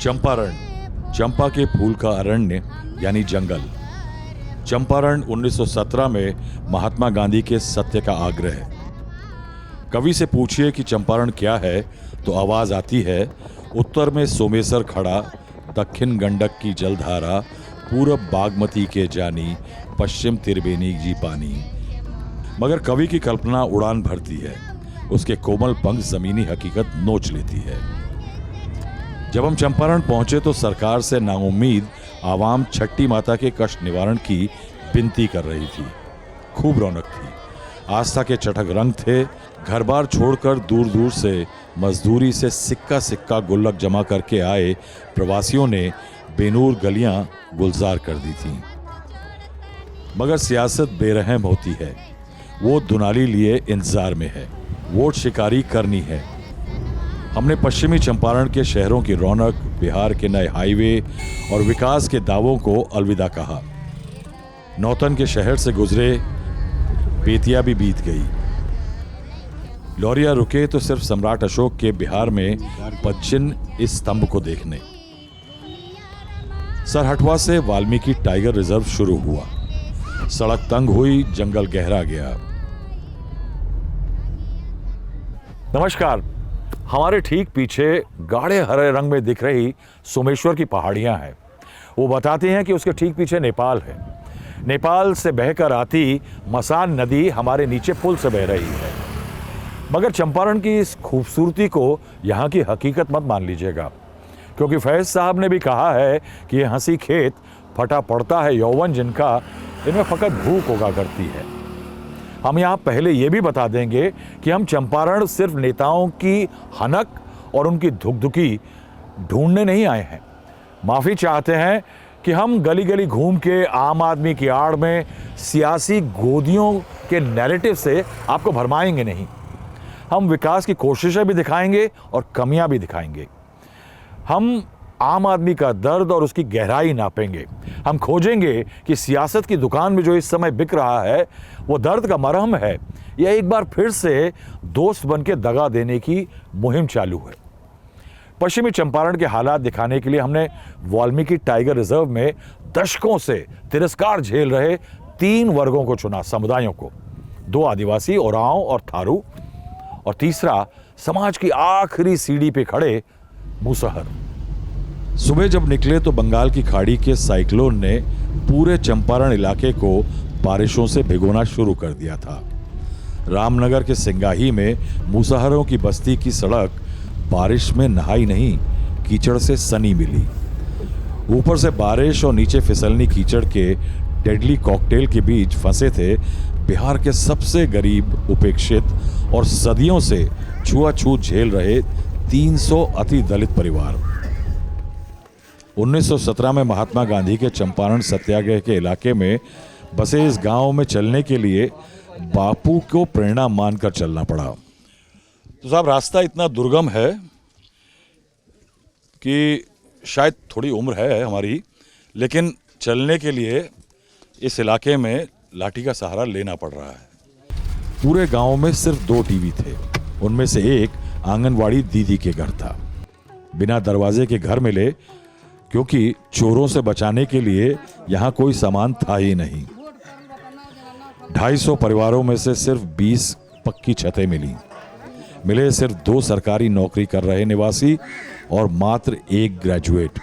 चंपारण, चंपा के फूल का अरण्य यानी जंगल। चंपारण 1917 में महात्मा गांधी के सत्य का आग्रह है। कवि से पूछिए कि चंपारण क्या है तो आवाज आती है, उत्तर में सोमेश्वर खड़ा, दक्षिण गंडक की जलधारा, पूरब बागमती के जानी, पश्चिम त्रिवेणी जी पानी। मगर कवि की कल्पना उड़ान भरती है, उसके कोमल पंख जमीनी हकीकत नोच लेती है। जब हम चंपारण पहुंचे तो सरकार से नाउम्मीद आवाम छठी माता के कष्ट निवारण की विनती कर रही थी। खूब रौनक थी, आस्था के चटक रंग थे। घर बार छोड़कर दूर दूर से मजदूरी से सिक्का सिक्का गुल्लक जमा करके आए प्रवासियों ने बेनूर गलियां गुलजार कर दी थीं। मगर सियासत बेरहम होती है, वो दुनाली लिए इंतजार में है, वोट शिकारी करनी है। हमने पश्चिमी चंपारण के शहरों की रौनक, बिहार के नए हाईवे और विकास के दावों को अलविदा कहा। नौतन के शहर से गुजरे, बेतिया भी बीत गई। लौरिया रुके तो सिर्फ सम्राट अशोक के बिहार में पदचिन्ह इस स्तंभ को देखने। सरहटवा से वाल्मीकि टाइगर रिजर्व शुरू हुआ, सड़क तंग हुई, जंगल गहरा गया। नमस्कार, हमारे ठीक पीछे गाढ़े हरे रंग में दिख रही सोमेश्वर की पहाड़ियां हैं। वो बताती हैं कि उसके ठीक पीछे नेपाल है। नेपाल से बहकर आती मसान नदी हमारे नीचे पुल से बह रही है। मगर चंपारण की इस खूबसूरती को यहाँ की हकीकत मत मान लीजिएगा, क्योंकि फैज साहब ने भी कहा है कि ये हंसी खेत फटा पड़ता है यौवन जिनका, इनमें फकत भूख उगा करती है। हम यहाँ पहले ये भी बता देंगे कि हम चंपारण सिर्फ नेताओं की हनक और उनकी धुकधुकी ढूंढने नहीं आए हैं। माफ़ी चाहते हैं कि हम गली गली घूम के आम आदमी की आड़ में सियासी गोदियों के नैरेटिव से आपको भरमाएंगे नहीं। हम विकास की कोशिशें भी दिखाएंगे और कमियां भी दिखाएंगे। हम आम आदमी का दर्द और उसकी गहराई नापेंगे। हम खोजेंगे कि सियासत की दुकान में जो इस समय बिक रहा है वो दर्द का मरहम है या एक बार फिर से दोस्त बन के दगा देने की मुहिम चालू है। पश्चिमी चंपारण के हालात दिखाने के लिए हमने वाल्मीकि टाइगर रिजर्व में दशकों से तिरस्कार झेल रहे 3 वर्गों को चुना, समुदायों को। 2 आदिवासी, ओरांव और थारू, और तीसरा समाज की आखिरी सीढ़ी पे खड़े मुसहर। सुबह जब निकले तो बंगाल की खाड़ी के साइक्लोन ने पूरे चंपारण इलाके को बारिशों से भिगोना शुरू कर दिया था। रामनगर के सिंगाही में मुसहरों की बस्ती की सड़क बारिश में नहाई नहीं, कीचड़ से सनी मिली। ऊपर से बारिश और नीचे फिसलनी कीचड़ के डेडली कॉकटेल के बीच फंसे थे बिहार के सबसे गरीब, उपेक्षित और सदियों से छुआछूत झेल रहे 300 अति दलित परिवार। 1917 में महात्मा गांधी के चंपारण सत्याग्रह के इलाके में बसे इस गांव में चलने के लिए बापू को प्रेरणा मानकर चलना पड़ा। तो साहब, रास्ता इतना दुर्गम है कि शायद थोड़ी उम्र है हमारी, लेकिन चलने के लिए इस इलाके में लाठी का सहारा लेना पड़ रहा है। पूरे गांव में सिर्फ 2 टीवी थे, उनमें से एक आंगनवाड़ी दीदी के घर था। बिना दरवाजे के घर मिले, क्योंकि चोरों से बचाने के लिए यहां कोई सामान था ही नहीं। 250 परिवारों में से सिर्फ 20 पक्की छतें मिले सिर्फ 2 सरकारी नौकरी कर रहे निवासी और मात्र 1 ग्रेजुएट।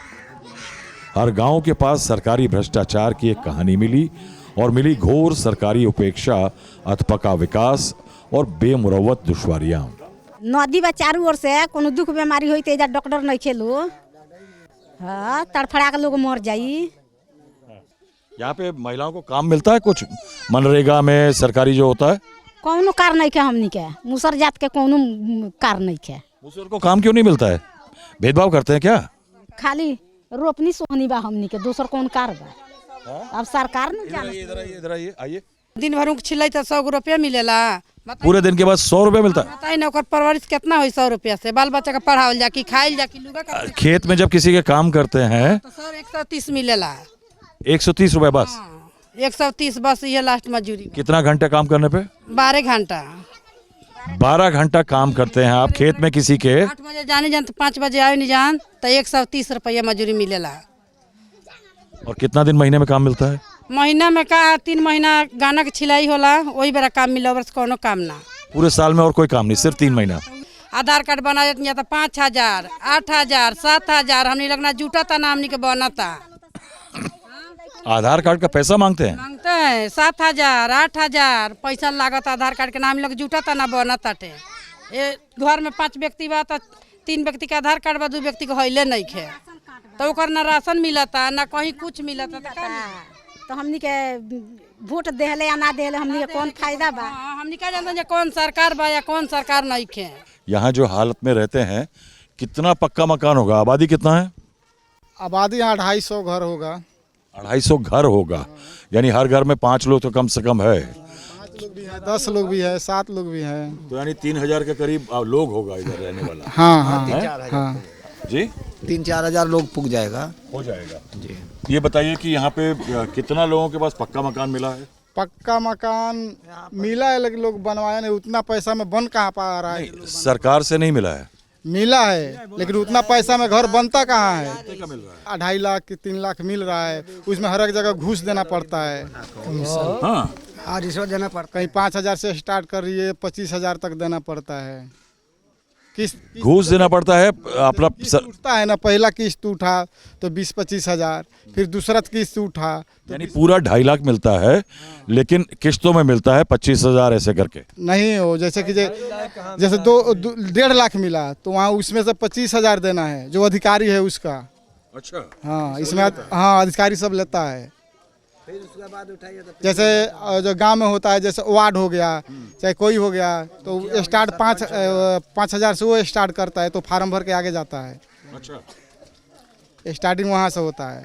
हर गांव के पास सरकारी भ्रष्टाचार की एक कहानी मिली, और मिली घोर सरकारी उपेक्षा, अधपका विकास और बेमुरवत दुश्वारियां। नदी बा चारू ओर से, कोनो दुख बीमारी होई त डॉक्टर नहीं खेलो, हाँ, तड़फड़ा के लोग मर जाई। यहाँ पे महिलाओं को काम मिलता है कुछ मनरेगा में, सरकारी जो होता है? कौनो कार नहीं के हमनी के, मुसर जात के कौनो कार नहीं के। मुसर को काम क्यों नहीं मिलता है? भेदभाव करते हैं क्या? खाली रोपनी सोहनी बा हमनी के, दूसर कौन कार बा? अब सरकार न जाने। इधर आइए। दिन भर छिलाई तो 100 रुपया मिलेला। पूरे दिन के बाद 100 रुपया मिलता है? बताई ना, ओकर परवरिश कितना होई 100 रुपया से? बाल बच्चा का पढ़ावल जाकी, खाइल जाकी, लुगा का। खेत में जब किसी के काम करते हैं तो सर 130 मिलेला। 130 रुपए बस? 130 बस, ये लास्ट मजूरी। कितना घंटे काम करने पे? 12 घंटा। 12 घंटा काम करते हैं आप खेत में किसी के? 8 बजे जाने जान तो 5 बजे आए नहीं जान तो 130 रुपया मजूरी मिलेला। और कितना दिन महीने में काम मिलता है? महीना में का 3 महीना गाना के छिलाई होला, वही बेरा काम मिला, बस कोनो काम ना। पूरे साल में और कोई काम नहीं, सिर्फ 3 महीना? आधार कार्ड बना जाता तो 5,000 8,000 7,000 हमने लगना जुटा था ना, हमने के बना था। आधार कार्ड का पैसा मांगते हैं? मांगते हैं 7,000 8,000 पैसा लागत आधार कार्ड के नाम लग जुटा था ना बना ताटे। ये घर में 5 व्यक्ति बा तो 3 व्यक्ति के आधार कार्ड बा, 2 व्यक्ति के हईले नहीं खे तो ओकर ना राशन मिलता ना कहीं कुछ मिलता। तो हमनी के वोट देहले या ना देहले हमनी के कौन फायदा बा? हमनी क्या जानते हैं कौन सरकार बा या कौन सरकार नहीं खे। यहाँ जो हालत में रहते हैं, कितना पक्का मकान होगा? आबादी कितना है? आबादी यहाँ 250 घर होगा। 250 घर होगा, यानी हर घर में 5 लोग तो कम से कम है। 5 लोग भी हैं, 10 लोग भी है, 7 लोग भी हैं। तो यानी 3000 के करीब लोग होगा इधर रहने वाला। हाँ हाँ हाँ जी 3-4 हजार लोग पुग जाएगा। हो जाएगा जी। ये बताइए कि यहाँ पे कितना लोगों के पास पक्का मकान मिला है? पक्का मकान मिला है लेकिन लोग बनवाया नहीं, उतना पैसा में बन कहाँ पा रहा है? नहीं, सरकार से नहीं मिला है। मिला है लेकिन उतना पैसा में घर बनता कहाँ है? कितने का मिल रहा है? 2.5 लाख कि 3 लाख मिल रहा है, उसमें हर एक जगह घूस देना पड़ता है। हाँ, हाँ रिश्वत देना पड़ता। कहीं 5,000 से स्टार्ट कर रही है, 25,000 तक देना पड़ता है। किस्त घूस देना पड़ता है अपना उठता है ना, पहला किस्त उठा तो 20-25 हजार, फिर दूसरा किस्त उठा यानी पूरा 2.5 लाख मिलता है, लेकिन किस्तों में मिलता है 25,000 ऐसे करके। नहीं हो, जैसे कि जैसे 1.5 लाख मिला तो वहाँ उसमें से 25,000 देना है जो अधिकारी है उसका। अच्छा, हाँ इसमें हाँ अधिकारी सब लेता है। जैसे जो गांव में होता है, जैसे वार्ड हो गया चाहे कोई हो गया, तो स्टार्ट 5,000 से वो स्टार्ट करता है, तो फार्म भर के आगे जाता है। अच्छा, स्टार्टिंग वहाँ से होता है।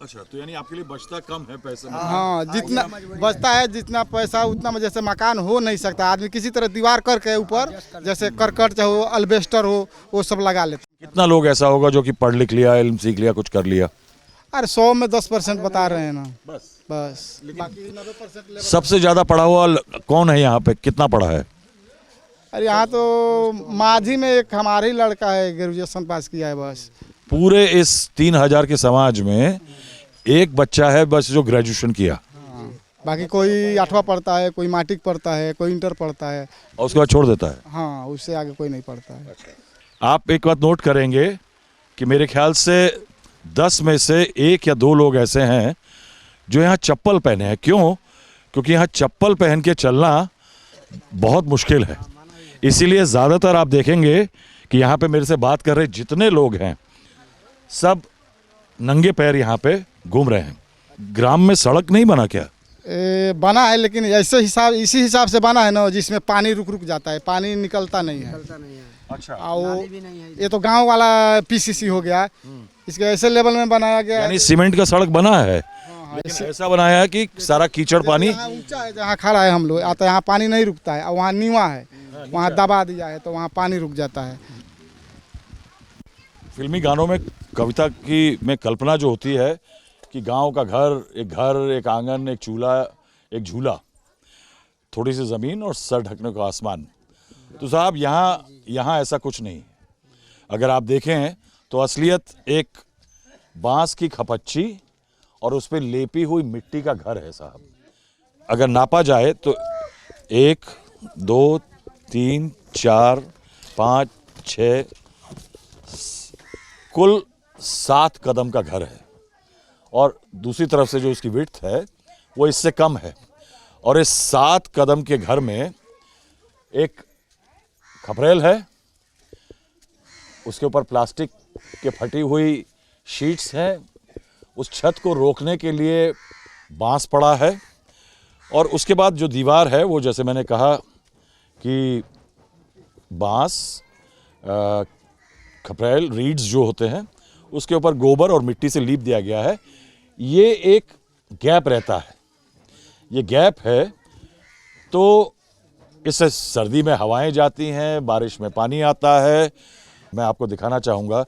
अच्छा, तो यानी आपके लिए बचता कम है पैसे में। हाँ जितना बचता है, जितना पैसा उतना में, जैसे मकान हो नहीं सकता आदमी किसी तरह दीवार करके ऊपर जैसे करकट चाहे हो अल्बेस्टर हो वो सब लगा लेते। कितना लोग ऐसा होगा जो कि पढ़ लिख लिया, इल्म सीख लिया, कुछ कर लिया? अरे 100 में 10% बता रहे हैं ना, बस बस बाकी 90% सबसे ज्यादा पढ़ा हुआ कौन है यहाँ पे? कितना पढ़ा है? अरे यहाँ तो माझी में एक हमारे ही लड़का है, ग्रेजुएशन पास किया है बस। पूरे इस 3000 के समाज में एक बच्चा है बस जो ग्रेजुएशन किया, बाकी कोई 8वां पढ़ता है, कोई मैट्रिक पढ़ता है, कोई इंटर पढ़ता है, और उसके बाद छोड़ देता है। हाँ उससे आगे कोई नहीं पढ़ता है। आप एक बात नोट करेंगे कि मेरे ख्याल से 10 में से 1 या 2 लोग ऐसे हैं जो यहाँ चप्पल पहने हैं। क्यों? क्योंकि यहाँ चप्पल पहन के चलना बहुत मुश्किल है। इसीलिए ज़्यादातर आप देखेंगे कि यहाँ पे मेरे से बात कर रहे जितने लोग हैं सब नंगे पैर यहाँ पे घूम रहे हैं। ग्राम में सड़क नहीं बना क्या? बना है लेकिन ऐसे हिसाब इसी हिसाब से बना है ना जिसमें पानी रुक रुक जाता है, पानी निकलता नहीं है। अच्छा, और ये तो गांव वाला पीसीसी हो गया, इसके ऐसे लेवल में बनाया गया यानी सीमेंट का सड़क बना है, लेकिन ऐसा बनाया है कि सारा कीचड़ पानी यहाँ ऊंचा है, जहाँ खड़ा है हम लोग आता यहाँ पानी नहीं रुकता है, और वहाँ नीवा है, वहाँ दबा दिया है तो वहाँ पानी रुक जाता है। फिल्मी गानों में कविता की में कल्पना जो होती है कि गांव का घर, एक आंगन, एक चूल्हा, एक झूला, थोड़ी सी ज़मीन और सर ढकने को आसमान। तो साहब यहाँ ऐसा कुछ नहीं। अगर आप देखें तो असलियत एक बांस की खपच्ची और उस पर लेपी हुई मिट्टी का घर है साहब। अगर नापा जाए तो 1 2 3 4 5 6 कुल 7 कदम का घर है, और दूसरी तरफ से जो इसकी विड्थ है वो इससे कम है। और इस 7 कदम के घर में एक खपरेल है, उसके ऊपर प्लास्टिक के फटी हुई शीट्स हैं, उस छत को रोकने के लिए बांस पड़ा है, और उसके बाद जो दीवार है वो जैसे मैंने कहा कि बांस, खपरेल, रीड्स जो होते हैं उसके ऊपर गोबर और मिट्टी से लीप दिया गया है। ये एक गैप रहता है, ये गैप है तो इससे सर्दी में हवाएं जाती हैं, बारिश में पानी आता है। मैं आपको दिखाना चाहूँगा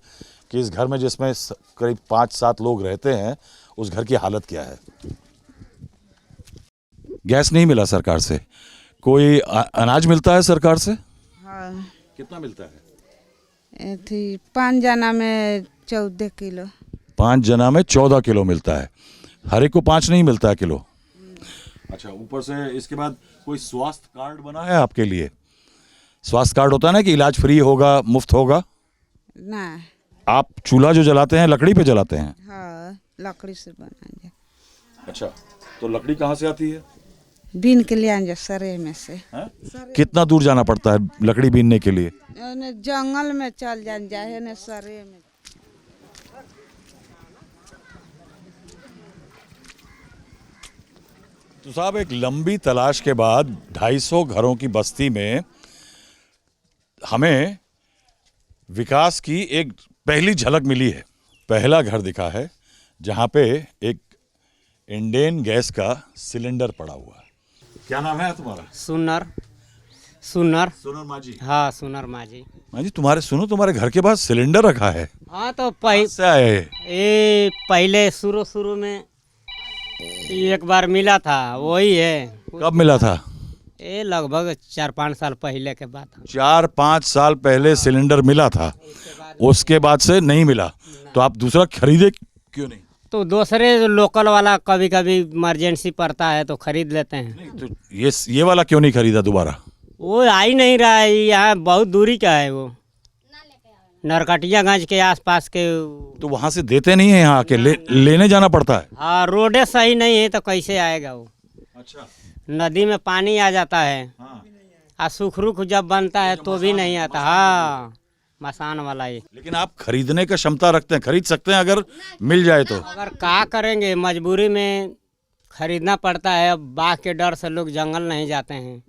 कि इस घर में जिसमें करीब 5-7 लोग रहते हैं उस घर की हालत क्या है। गैस नहीं मिला सरकार से, कोई अनाज मिलता है सरकार से? हाँ कितना मिलता है? थी 5 जना में 14 किलो। 5 जना में 14 किलो मिलता है। हर एक को 5 नहीं मिलता है किलो। अच्छा, ऊपर से इसके बाद कोई स्वास्थ्य कार्ड बना है आपके लिए? स्वास्थ्य कार्ड होता है ना कि इलाज फ्री होगा, मुफ्त होगा। ना आप चूल्हा जो जलाते हैं लकड़ी पे जलाते हैं? हाँ लकड़ी से बनाएंगे। अच्छा, तो लकड़ी कहाँ से आती है? बीन के ले आएंगे सरे में से। हाँ? कितना दूर जाना पड़ता है लकड़ी बीनने के लिए? जंगल में चल जाए न सरे में। तो साहब, एक लंबी तलाश के बाद 250 घरों की बस्ती में हमें विकास की एक पहली झलक मिली है। पहला घर दिखा है जहां पे एक इंडेन गैस का सिलेंडर पड़ा हुआ है। क्या नाम है तुम्हारा? सुनर सोनर माजी। हाँ सुनर माजी। माजी, तुम्हारे घर के पास सिलेंडर रखा है? हाँ तो से आए? ये पहले शुरू में एक बार मिला था, वही है। कब मिला था? ये लगभग 4-5 साल पहले के बात। 4-5 साल पहले सिलेंडर मिला था, उसके बाद से नहीं मिला। तो आप दूसरा खरीदे क्यों नहीं? तो दूसरे लोकल वाला कभी कभी इमरजेंसी पड़ता है तो खरीद लेते हैं। नहीं, तो ये वाला क्यों नहीं खरीदा दोबारा? वो आ ही नहीं रहा है, यहाँ बहुत दूरी का है वो, नरकटियागंज के आसपास के। तो वहां से देते नहीं है, यहाँ आके लेने जाना पड़ता है। हाँ, रोडे सही नहीं है तो कैसे आएगा वो। अच्छा। नदी में पानी आ जाता है। हाँ। और सुखरुख जब बनता है तो भी नहीं आता। हाँ, मसान वाला ये। लेकिन आप खरीदने का क्षमता रखते हैं, खरीद सकते हैं अगर मिल जाए तो? अगर क्या करेंगे, मजबूरी में खरीदना पड़ता है। अब बाघ के डर से लोग जंगल नहीं जाते हैं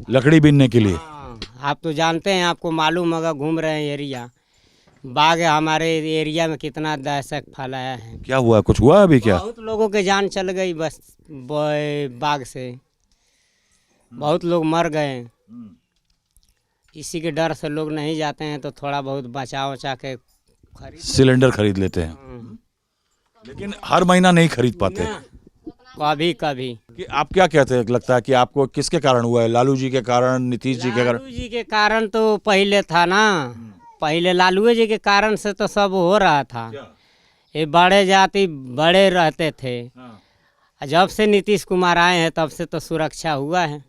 लकड़ी बीनने के लिए। हाँ, आप तो जानते हैं, आपको मालूम होगा, घूम रहे हैं एरिया। बाघ हमारे एरिया में कितना दहशत फैलाया है। क्या हुआ, कुछ हुआ अभी क्या? बहुत लोगों के जान चल गई बस बाघ से, बहुत लोग मर गए। इसी के डर से लोग नहीं जाते हैं, तो थोड़ा बहुत बचा के सिलेंडर खरीद लेते हैं, लेकिन हर महीना नहीं खरीद पाते। कभी कभी। कि आप क्या कहते हैं, लगता है कि आपको किसके कारण हुआ है? लालू जी के कारण, नीतीश जी के कारण? लालू जी के कारण तो पहले था ना, पहले लालू जी के कारण से तो सब हो रहा था। ये बड़े जाति बड़े रहते थे। जब से नीतीश कुमार आए हैं तब से तो सुरक्षा हुआ है।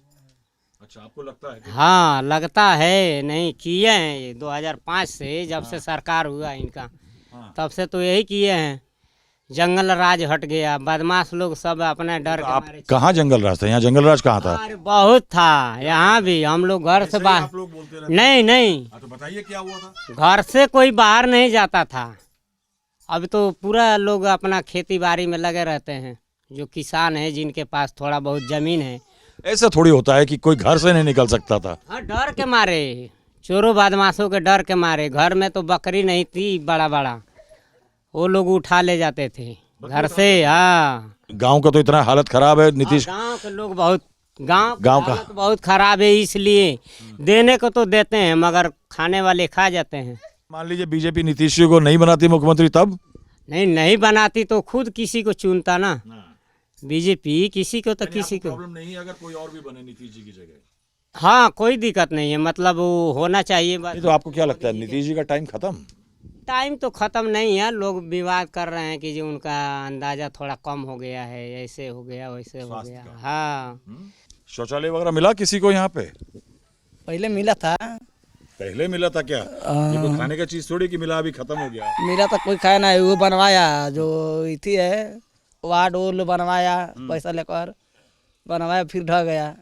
अच्छा, आपको लगता है? हाँ लगता है। नहीं किए हैं ये 2005 से, जब से सरकार हुआ इनका, तब से तो यही किए हैं। जंगल राज हट गया, बदमाश लोग सब अपने डर के आप मारे। कहाँ जंगल राज था? यहाँ जंगल राज कहाँ था? अरे बहुत था, यहाँ भी हम लोग घर से बाहर नहीं तो बताइए क्या हुआ था? घर से कोई बाहर नहीं जाता था। अब तो पूरा लोग अपना खेती बाड़ी में लगे रहते हैं। जो किसान है, जिनके पास थोड़ा बहुत जमीन है। ऐसा थोड़ी होता है कि कोई घर से नहीं निकल सकता था। हाँ, डर के मारे, चोरों बदमाशों के डर के मारे। घर में तो बकरी नहीं थी बड़ा, वो लोग उठा ले जाते थे घर से। हाँ, गांव का तो इतना हालत खराब है नीतीश। गांव के लोग बहुत, गांव का हालत बहुत खराब है। इसलिए देने को तो देते हैं, मगर खाने वाले खा जाते हैं। मान लीजिए बीजेपी नीतीश जी को नहीं बनाती मुख्यमंत्री, तब? नहीं बनाती तो खुद किसी को चुनता ना। बीजेपी किसी को तो किसी को प्रॉब्लम नहीं, अगर कोई और भी बने नीतीश जी की जगह। हाँ, कोई दिक्कत नहीं है, मतलब वो होना चाहिए बस। तो आपको क्या लगता है, नीतीश जी का टाइम खत्म? टाइम तो ख़त्म नहीं है। लोग विवाद कर रहे हैं कि जो उनका अंदाज़ा थोड़ा कम हो गया है, ऐसे हो गया वैसे हो गया। हाँ, शौचालय वगैरह मिला किसी को यहाँ पे? पहले मिला था। पहले मिला था क्या? ये कोई खाने का चीज थोड़ी कि मिला अभी खत्म हो गया। मेरा तो कोई खाया नहीं, वो बनवाया जो इथी है, वार्ड वोल बनवाया, पैसा लेकर बनवाया, फिर ढह गया।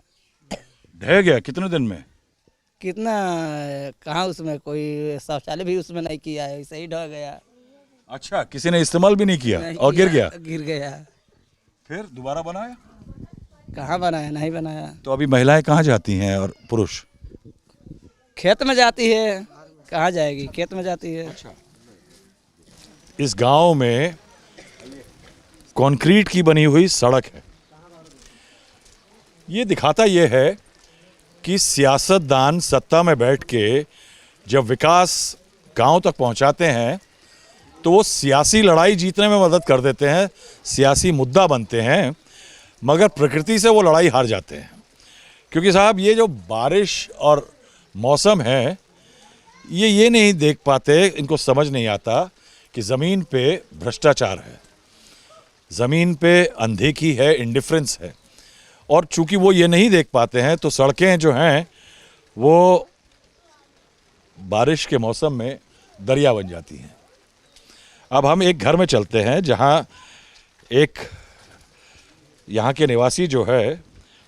ढह गया कितने दिन में? कितना कहाँ, उसमें कोई शौचालय भी उसमें नहीं किया है, ऐसे ही ढह गया। अच्छा, किसी ने इस्तेमाल भी नहीं किया और गिर गया? गिर गया। फिर दोबारा बनाया? कहाँ बनाया, नहीं बनाया। तो अभी महिलाएं कहाँ जाती हैं और पुरुष? खेत में जाती है। कहाँ जाएगी, खेत में जाती है। अच्छा। इस गांव में कंक्रीट की बनी हुई सड़क है। ये दिखाता ये है कि सियासतदान सत्ता में बैठ के जब विकास गांव तक पहुंचाते हैं तो वो सियासी लड़ाई जीतने में मदद कर देते हैं, सियासी मुद्दा बनते हैं, मगर प्रकृति से वो लड़ाई हार जाते हैं। क्योंकि साहब ये जो बारिश और मौसम है ये नहीं देख पाते, इनको समझ नहीं आता कि ज़मीन पे भ्रष्टाचार है, ज़मीन पे अनदेखी है, इंडिफरेंस है। और चूंकि वो ये नहीं देख पाते हैं तो सड़कें जो हैं वो बारिश के मौसम में दरिया बन जाती हैं। अब हम एक घर में चलते हैं जहां एक यहाँ के निवासी जो है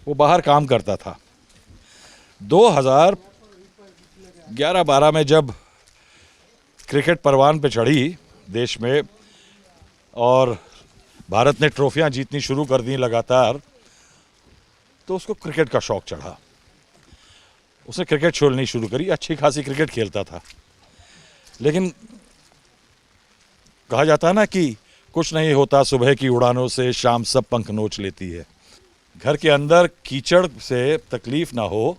वो बाहर काम करता था। 2011-12 में जब क्रिकेट परवान पे चढ़ी देश में और भारत ने ट्रॉफियां जीतनी शुरू कर दी लगातार, तो उसको क्रिकेट का शौक चढ़ा। उसने क्रिकेट खेलनी शुरू करी, अच्छी खासी क्रिकेट खेलता था। लेकिन कहा जाता है ना कि कुछ नहीं होता सुबह की उड़ानों से, शाम सब पंख नोच लेती है। घर के अंदर कीचड़ से तकलीफ ना हो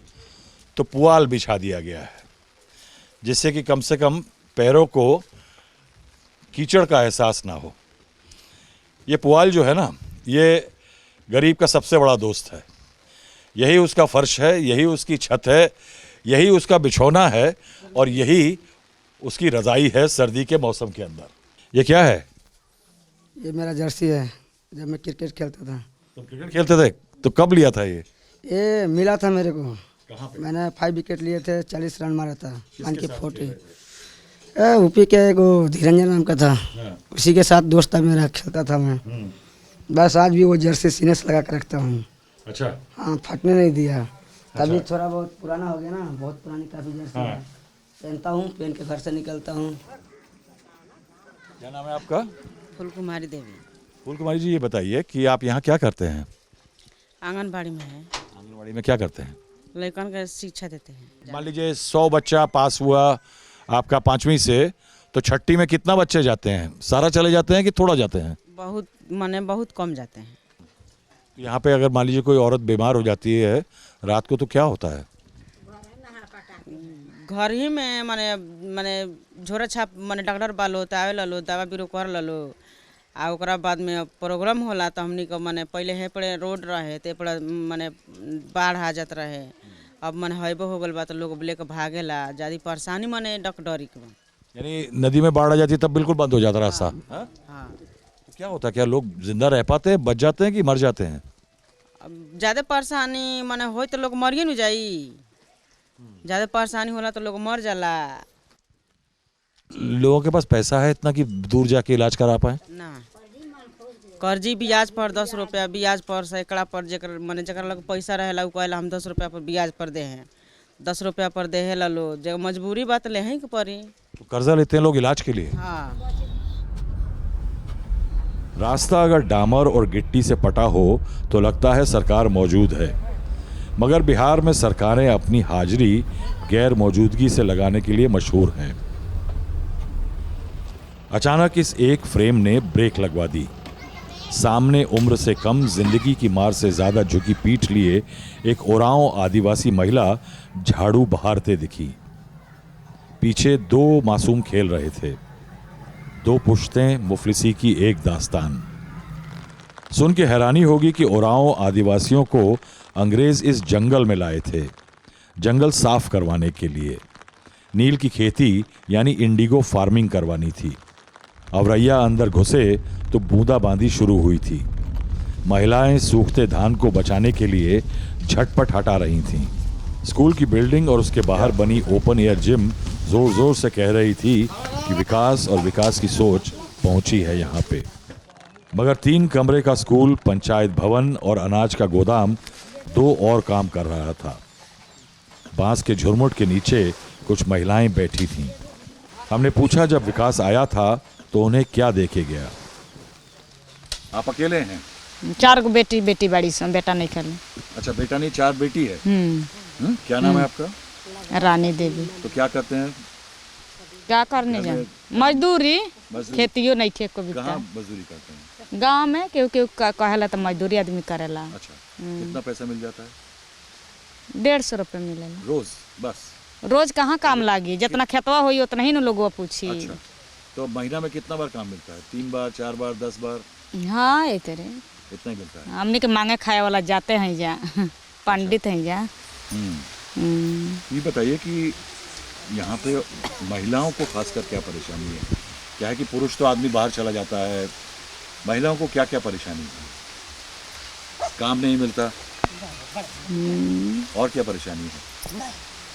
तो पुआल बिछा दिया गया है, जिससे कि कम से कम पैरों को कीचड़ का एहसास ना हो। ये पुआल जो है ना, ये गरीब का सबसे बड़ा दोस्त है। यही उसका फर्श है, यही उसकी छत है, यही उसका बिछौना है और यही उसकी रज़ाई है सर्दी के मौसम के अंदर। ये क्या है? ये मेरा जर्सी है। जब मैं क्रिकेट खेलता था। तुम क्रिकेट खेलते थे तो कब लिया था ये मिला था मेरे को। कहाँ पे? मैंने 5 विकेट लिए थे, 40 रन मारा था। 1 की 40। यूपी के एक धीरंजन नाम का था, उसी के साथ दोस्त था मेरा, खेलता था मैं। बस आज भी वो जर्सी सीने से लगा कर रखता हूँ। अच्छा। हाँ, फटने नहीं दिया। तभी थोड़ा बहुत पुराना हो गया ना, बहुत पुरानी काफ़ी जर्सी है। पहनता हूँ, पहन के घर से निकलता हूँ। क्या नाम है आपका? फूल कुमारी देवी। फूल कुमारी जी, ये बताइए कि आप यहाँ क्या करते हैं? आंगनबाड़ी में है, आंगनबाड़ी में क्या करते हैं? लड़कन का शिक्षा देते हैं। मान लीजिए 100 बच्चा पास हुआ आपका 5वीं से, तो छठी में कितना बच्चे जाते हैं? सारा चले जाते हैं कि थोड़ा जाते हैं? बहुत माने बहुत कम जाते हैं। यहाँ पे अगर मान लीजिए कोई औरत बीमार हो जाती है रात को, तो क्या होता है? घर ही में माने माने झोरा छाप माने डॉक्टर बालो तो आवे लो, दवा बीरो कर लो। आ ओकरा बाद में प्रोग्राम होला तो हमनी को माने पहले है पड़े रोड रहे ते पड़े माने बाढ़ आ जात रहे। अब माने हईबो हो गल बा तो लोग लेके भागेला, ज्यादा परेशानी माने डॉक्टरी के। यानी नदी में बाढ़ आ जाती है तब बिल्कुल बंद हो जाता रास्ता? हाँ? हाँ, तो क्या होता है, क्या लोग जिंदा रह पाते हैं, बच जाते हैं कि मर जाते हैं? अब ज्यादा परेशानी माने हो तो लोग मरिए न जाई। ज्यादा परेशानी होला तो लोग मर जाला। लोगों के पास पैसा है इतना कि दूर जाके इलाज करा पाए? ना, कर्जी ब्याज पर 10 रुपया, ब्याज पर सैकड़ा पर, जेकर माने जेकर लग पैसा रहेला उ कहला हम 10 रुपया पर ब्याज पर दे हैं, 10 रुपया पर दे ला लो। जब मजबूरी बात ले ही के पड़ी। तो कर्जा लेते हैं लोग इलाज के लिए? हाँ। रास्ता अगर डामर और गिट्टी से पटा हो तो लगता है सरकार मौजूद है, मगर बिहार में सरकारें अपनी हाजिरी गैर मौजूदगी से लगाने के लिए मशहूर हैं। अचानक इस एक फ्रेम ने ब्रेक लगवा दी। सामने उम्र से कम, जिंदगी की मार से ज्यादा झुकी पीठ लिए एक ओरांव आदिवासी महिला झाड़ू बहारते दिखी। पीछे 2 मासूम खेल रहे थे। 2 पुश्तें, मुफलिसी की एक दास्तान। सुन के हैरानी होगी कि ओरांव आदिवासियों को अंग्रेज इस जंगल में लाए थे, जंगल साफ करवाने के लिए। नील की खेती यानी इंडिगो फार्मिंग करवानी थी। अवरैया अंदर घुसे तो बूंदाबांदी शुरू हुई थी। महिलाएं सूखते धान को बचाने के लिए झटपट हटा रही थीं। स्कूल की बिल्डिंग और उसके बाहर बनी ओपन एयर जिम जोर जोर से कह रही थी कि विकास और विकास की सोच पहुंची है यहाँ पे। मगर 3 कमरे का स्कूल, पंचायत भवन और अनाज का गोदाम 2 और काम कर रहा था। बांस के झुरमुट के नीचे कुछ महिलाएं बैठी थीं। हमने पूछा जब विकास आया था तो उन्हें क्या देखे गया। आप अकेले हैं? 4 गो बेटी बाड़ी सन, बेटा नहीं खेले। अच्छा, बेटा नहीं, 4 बेटी है। क्या नाम है आपका? रानी देवी। तो क्या करते हैं? क्या करने जाए? मजदूरी, खेतियों नहीं थे को भी। कहाँ मजदूरी करते हैं? गांव में केहू कहेला तो मजदूरी आदमी करेला। अच्छा, कितना पैसा मिल जाता है? 150 रुपये मिलेला रोज? बस रोज कहाँ काम लागी, जितना खेतवा होई उतना ही न लोगों पूछी। अच्छा, तो महीना में कितना बार काम मिलता है? 3 बार, 4 बार, 10 बार? हाँ, ये तेरे इतना ही मिलता है। हमने के मांगे खाए वाला जाते हैं जा। पंडित हैं जा। ये बताइए कि यहाँ पे महिलाओं को खासकर क्या परेशानी है? क्या है कि पुरुष तो आदमी बाहर चला जाता है, महिलाओं को क्या क्या परेशानी है? काम नहीं मिलता और क्या परेशानी है?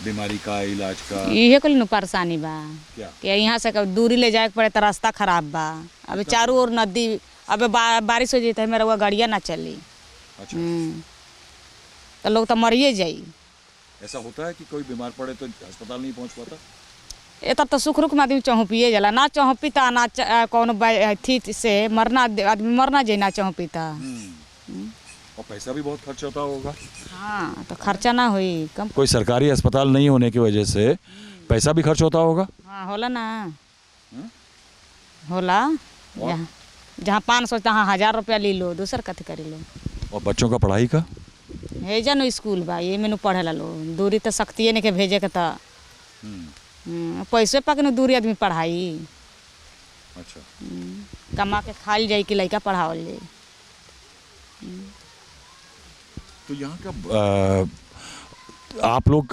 बीमारी का, इलाज का? इहे कुल परेशानी बा क्या? कि यहाँ से दूरी ले जाए के पड़े तो रास्ता खराब बा। अबे चारों ओर नदी, अबे बारिश हो जाती है मेरा वो गाड़िया ना चली। अच्छा, तो लोग तो मरिए जाई। ऐसा होता है कि कोई बीमार पड़े तो अस्पताल नहीं पहुँच पाता? एत तो सुख रुख में आदमी चौंपिए जाला, ना चौंपीता ना कौन थी से मरना, आदमी मरना जाए ना चौंपीता। और पैसा भी बहुत खर्च होता होगा। हाँ, तो खर्चा ना हुई कम। कोई सरकारी अस्पताल नहीं होने की वजह से पैसा भी खर्च होता होगा। हाँ होला ना, होला। जहाँ 500 तहाँ 1000 रुपया ले लो, दूसर कथी करी लो। और बच्चों का पढ़ाई का? है जानो स्कूल बा, ये मैंने पढ़े ला लो, दूरी तो सख्तिए नहीं के भेजे के तो पैसे पा के दूरी आदमी पढ़ाई। अच्छा, कमा के खाल जाए कि लड़का पढ़ावल जाए। तो यहाँ का आप लोग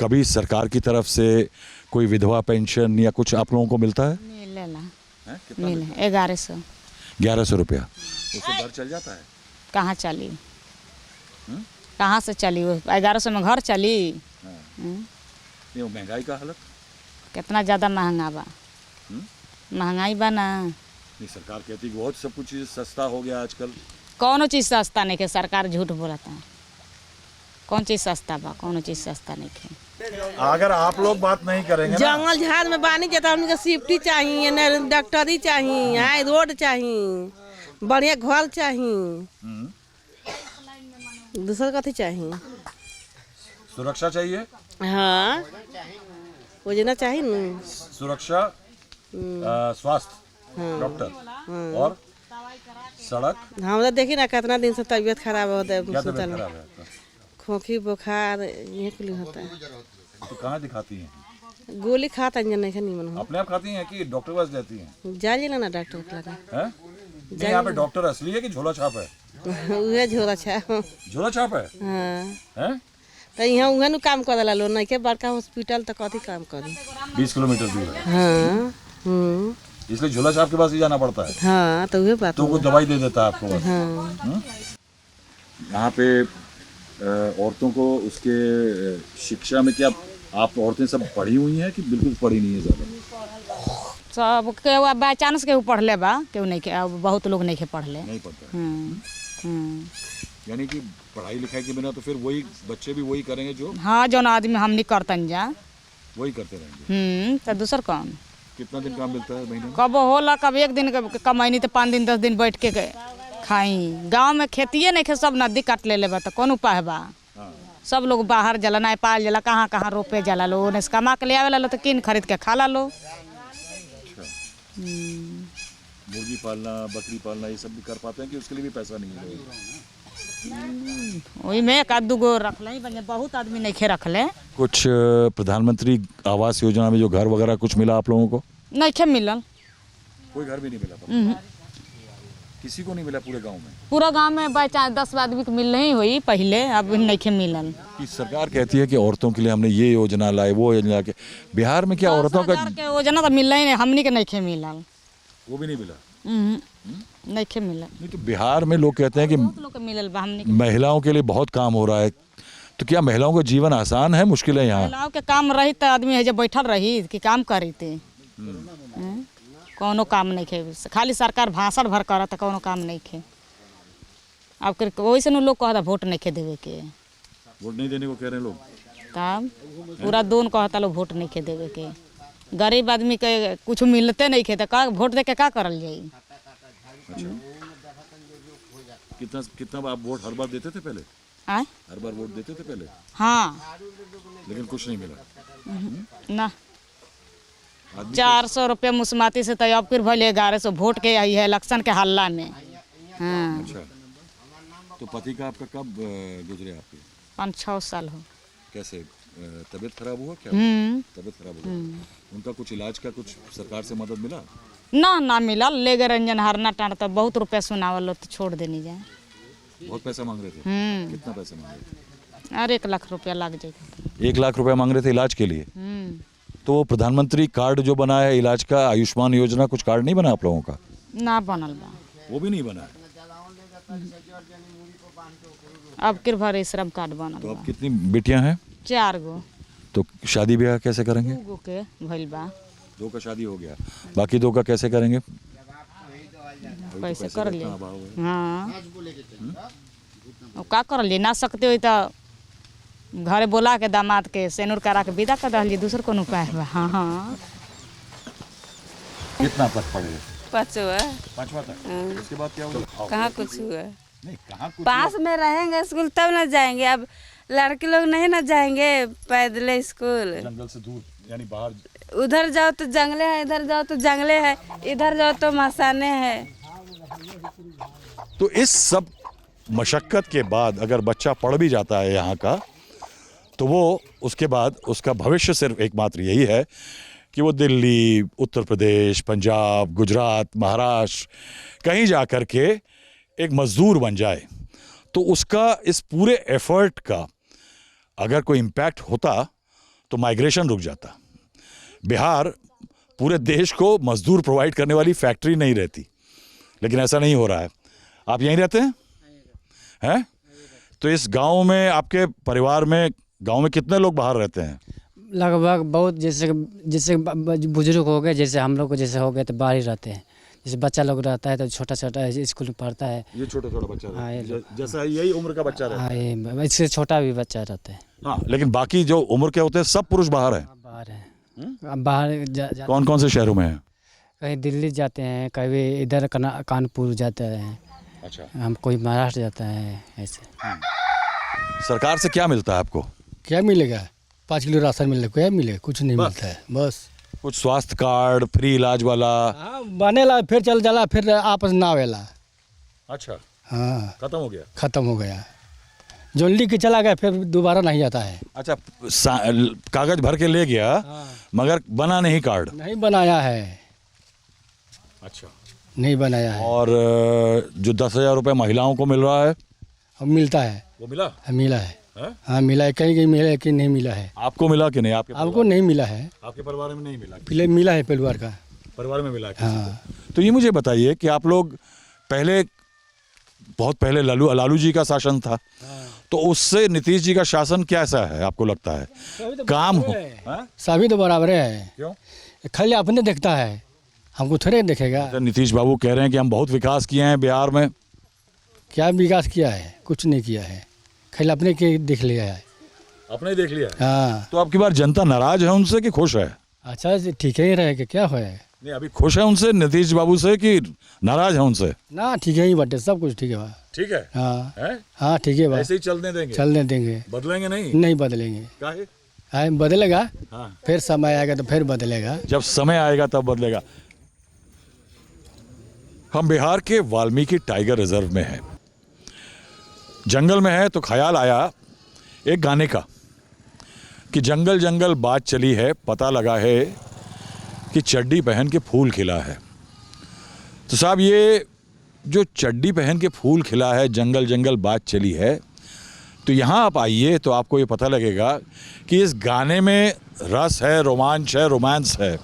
कभी सरकार की तरफ से कोई विधवा पेंशन या कुछ आप लोगों को मिलता है? मिलेला, कितना मिले 1100। 1100 रुपया? उससे घर चल जाता है? कहाँ चली, कहाँ से चली? वो 1100 में घर चली? नहीं, वो महंगाई का हालत कितना ज़्यादा महंगा बा। महंगाई बा ना। नहीं, सरकार कहती है बहुत सब कुछ चीज़ सस्ता हो गया आजकल। कौनो चीज़ सस्ता नहीं है, सरकार झूठ बोलता है। कौन चीज़ सस्ता बा? कौनो चीज़ सस्ता नहीं है। अगर आप लोग बात नहीं करेंगे जंगल झाड़ में बानी के तो हमके सेफ्टी चाहिए, न डॉक्टरी चाहिए, हाई रोड चाहिए, बढ़िया घर चाहिए, दूसरा कथी चाहिए? सुरक्षा चाहिए। हाँ, योजना चाहिए न, सुरक्षा, स्वास्थ्य, डॉक्टर और सड़क। हम तो देखी ना कितना दिन से तबीयत खराब होता है, क्या तबीयत खराब है आपका? खोखी बुखार ये कुल होता है। तो कहाँ दिखाती हैं? गोली खाता है नहीं निमन अपने आप खाती हैं कि डॉक्टर के पास जाती हैं? जाइए ना डॉक्टर के लगा। हैं? नहीं, यहाँ पे डॉक्टर असली है कि झोला छाप है? उहे झोला छाप। झोला छाप है? हाँ, हैं? तो यहाँ उहे नु काम कर लो, नहीं के बड़का हॉस्पिटल तो कथी काम करी। 20 किलोमीटर दूर है। हाँ, इसलिए झोला छाप के पास ही जाना पड़ता है। हाँ, तो वही बात। तो वो दवाई दे देता है आपको बस। हाँ। यहाँ पे औरतों को उसके शिक्षा में क्या आप औरतें सब पढ़ी हुई हैं कि बिल्कुल पढ़ी नहीं है ज़्यादा? सब के बाई चांस के पढ़ ले बा, क्यों नहीं के, बहुत लोग नहीं के पढ़ ले। नहीं पढ़ता है। यानी कि पढ़ाई लिखाई के बिना तो फिर वही बच्चे भी वही करेंगे जो। हाँ, जो आदमी हम नहीं करतन जा, वही करते रहेंगे। तो दूसर कौन? कितना दिन काम मिलता है महीने में? कब होला, कब एक दिन कमाई, तो 5 दिन 10 दिन बैठ के खाई। गांव में खेतिए नहीं खे, सब नदी काट ले बा, तो कौन उपाय बा? सब लोग बाहर जला, नेपाल जला, कहाँ कहाँ रोपे जला लो, उन्हें कमा के ले आवे लो, तो किन खरीद के खा ला लो। मुर्गी पालना, बकरी पालना ये सब भी कर पाते हैं कि उसके लिए भी पैसा नहीं है? वही में एक आध दूगो रख ले, बहुत आदमी नहीं खे रख ले। कुछ प्रधानमंत्री आवास योजना में जो घर वगैरह कुछ मिला आप लोगों को? नहीं खे मिलल, कोई घर भी नहीं मिला? किसी को नहीं मिला पूरे गांव में? पूरा गांव में बाई चांस 10 आदमी को मिल नहीं हुई पहले, अब नहीं खे मिलल। कि सरकार कहती है कि औरतों के लिए हमने ये योजना लाई, वो योजना के। बिहार में क्या औरतों का योजना तो मिल ही नहीं, हमनी के नहीं खे मिलल। वो भी नहीं मिला? नहीं खे मिलल। नहीं, तो बिहार में लोग कहते हैं कि बहुत लोग के मिलल बा, हमनी के। महिलाओं के लिए बहुत काम हो रहा है, तो क्या महिलाओं का जीवन आसान है, मुश्किल है? यहाँ महिलाओं के काम रही तो आदमी है जो बैठल रही कि काम करी थे। कोनो काम नहीं खे, खाली सरकार भाषण भर कर, तो कोनो काम नहीं खे। अब वैसे न लोग कहता वोट नहीं खे देवे के। वोट नहीं देने को कह रहे हैं लोग? तब पूरा दोन कहता लोग वोट नहीं खे देवे के। गरीब आदमी के कुछ मिलते नहीं खे, तो का वोट दे के का करल जाई? अच्छा, कितना आप वोट हर बार देते थे पहले? आए? हर बार वोट देते थे पहले? हाँ, लेकिन कुछ नहीं मिला ना। 400 रुपये मुसमाती से, तो अब फिर भले 1100 वोट के आई है इलेक्शन के हल्ला में। हाँ। अच्छा, तो पति का आपका कब गुजरे आपके? 5-6 साल हो। कैसे तबीयत खराब हुआ क्या? तबीयत खराब हुआ, उनका कुछ इलाज का कुछ सरकार से मदद मिला? ना मिला, ले गए रंजन हरना टाँट, तो बहुत रुपया सुनावल तो छोड़ देनी जाए। बहुत पैसा मांग रहे थे? कितना पैसा मांग रहे थे? और 1 लाख रुपया लग जाएगा। 1 लाख रुपया मांग रहे थे इलाज के लिए। तो वो प्रधानमंत्री कार्ड जो बना है इलाज का, आयुष्मान योजना, कुछ कार्ड नहीं बना आप लोगों का? ना बनल बा, वो भी नहीं बना है। अब के भर श्रम कार्ड बनल तो बा। अब कितनी बेटियां हैं? 4 गो। तो शादी ब्याह कैसे करेंगे? 2 गो के भइल बा। 2 का शादी हो गया, बाकी 2 का कैसे करेंगे? पैसे कर ले। हाँ, अब का कर लिए, ना सकते हो तो घरे बोला के दामाद के सेनुर करा के विदा कर दिए, दूसर कोनो उपाय बा। हाँ हाँ। कितना तक पढ़े? 5वां 5वां तक। इसके बाद क्या होगा? कहाँ कुछ हुआ? नहीं, कहाँ कुछ पास में रहेंगे स्कूल तब ना जाएंगे। अब लड़के लोग नहीं ना जाएंगे पैदल स्कूल। जंगल से दूर, यानी बाहर। उधर जाओ तो जंगले है, इधर जाओ तो जंगले है, इधर जाओ तो मसाने है। तो इस सब मशक्कत के बाद अगर बच्चा पढ़ भी जाता है यहाँ का, तो वो उसके बाद उसका भविष्य सिर्फ एकमात्र यही है कि वो दिल्ली, उत्तर प्रदेश, पंजाब, गुजरात, महाराष्ट्र कहीं जा कर के एक मजदूर बन जाए। तो उसका इस पूरे एफर्ट का अगर कोई इम्पैक्ट होता तो माइग्रेशन रुक जाता। बिहार पूरे देश को मजदूर प्रोवाइड करने वाली फैक्ट्री नहीं रहती, लेकिन ऐसा नहीं हो रहा है। आप यहीं रहते हैं? हैं? तो इस गांव में, आपके परिवार में, गांव में कितने लोग बाहर रहते हैं? लगभग बहुत, जैसे बुजुर्ग हो गए, जैसे हम लोग को जैसे हो गए तो बाहर ही रहते हैं। जैसे बच्चा लोग रहता है तो छोटा छोटा स्कूल में पढ़ता है। ये छोटा छोटा बच्चा हाँ, जैसा यही उम्र का बच्चा रहता है। हाँ, इससे छोटा भी बच्चा रहता है। हाँ, लेकिन बाकी जो उम्र के होते हैं सब पुरुष बाहर हैं। बाहर है, बाहर कौन कौन से शहरों में हैं? कहीं दिल्ली जाते हैं, कभी इधर कानपुर जाते हैं। अच्छा। हम कोई महाराष्ट्र जाता है ऐसे। सरकार से क्या मिलता है आपको? क्या मिलेगा? 5 किलो राशन मिलेगा, क्या मिलेगा? कुछ नहीं मिलता है बस। कुछ स्वास्थ्य कार्ड, फ्री इलाज वाला? हाँ, बनेला फिर चल जाला, फिर आपस ना आवेला। अच्छा। हाँ, खत्म हो गया। खत्म हो गया। जो लिख के चला गया फिर दोबारा नहीं आता है। अच्छा, कागज भर के ले गया। हाँ। मगर बना नहीं कार्ड? नहीं बनाया है। अच्छा, नहीं बनाया है। और जो 10,000 रुपये महिलाओं को मिल रहा है? अब मिलता है। वो मिला? मिला है। है? हाँ मिला है, कहीं कहीं मिला है, कहीं नहीं मिला है। आपको मिला कि नहीं? आपको नहीं मिला है? आपके परिवार में नहीं मिला? पहले मिला है, परिवार का परिवार में मिला है। हाँ। तो ये मुझे बताइए कि आप लोग पहले, बहुत पहले लालू जी का शासन था, तो उससे नीतीश जी का शासन कैसा है आपको लगता है? काम हो? सभी तो बराबर है। क्यों? खाली अपने देखता है, हमको थोड़े देखेगा। नीतीश बाबू कह रहे हैं कि हम बहुत विकास किए हैं बिहार में। क्या विकास किया है? कुछ नहीं किया है, खाली अपने के देख लिया है। अपने देख लिया? हाँ। तो आपकी बार जनता नाराज है उनसे कि खुश है? अच्छा, ठीक ही रहेगा, क्या है? नहीं, अभी खुश है उनसे, नीतीश बाबू से, कि नाराज है उनसे? ना, ठीक है ही बटे, सब कुछ ठीक है। ठीक है। हाँ है? हाँ, ठीक है। ऐसे ही चलने देंगे? चलने देंगे। बदलेंगे नहीं? नहीं बदलेंगे। काहे? हाँ, बदलेगा। हाँ। फिर समय आएगा तो फिर बदलेगा। जब समय आएगा तब बदलेगा। हम बिहार के वाल्मीकि टाइगर रिजर्व में हैं। जंगल में है तो ख्याल आया एक गाने का कि जंगल जंगल बात चली है, पता लगा है कि चड्डी पहन के फूल खिला है। तो साहब, ये जो चड्डी पहन के फूल खिला है, जंगल जंगल बात चली है, तो यहाँ आप आइए तो आपको ये पता लगेगा कि इस गाने में रस है, रोमांच है, रोमांस है।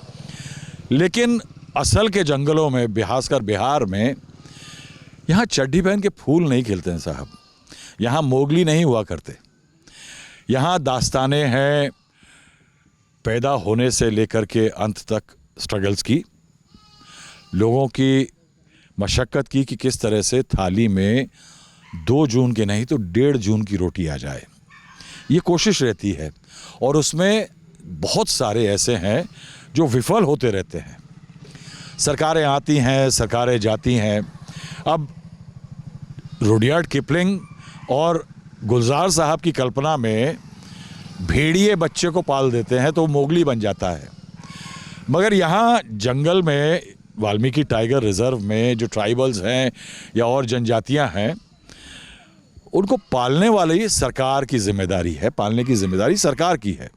लेकिन असल के जंगलों में, खासकर बिहार में, यहाँ चड्डी पहन के फूल नहीं खिलते हैं साहब। यहाँ मोगली नहीं हुआ करते। यहाँ दास्तानें हैं पैदा होने से लेकर के अंत तक स्ट्रगल्स की, लोगों की मशक्क़त की कि किस तरह से थाली में 2 जून के नहीं तो 1.5 जून की रोटी आ जाए। ये कोशिश रहती है, और उसमें बहुत सारे ऐसे हैं जो विफल होते रहते हैं। सरकारें आती हैं, सरकारें जाती हैं। अब रुडयार्ड किपलिंग और गुलजार साहब की कल्पना में भेड़िए बच्चे को पाल देते हैं तो मोगली बन जाता है। मगर यहाँ जंगल में, वाल्मीकि टाइगर रिजर्व में जो ट्राइबल्स हैं या और जनजातियाँ हैं, उनको पालने वाली सरकार की जिम्मेदारी है, पालने की जिम्मेदारी सरकार की है।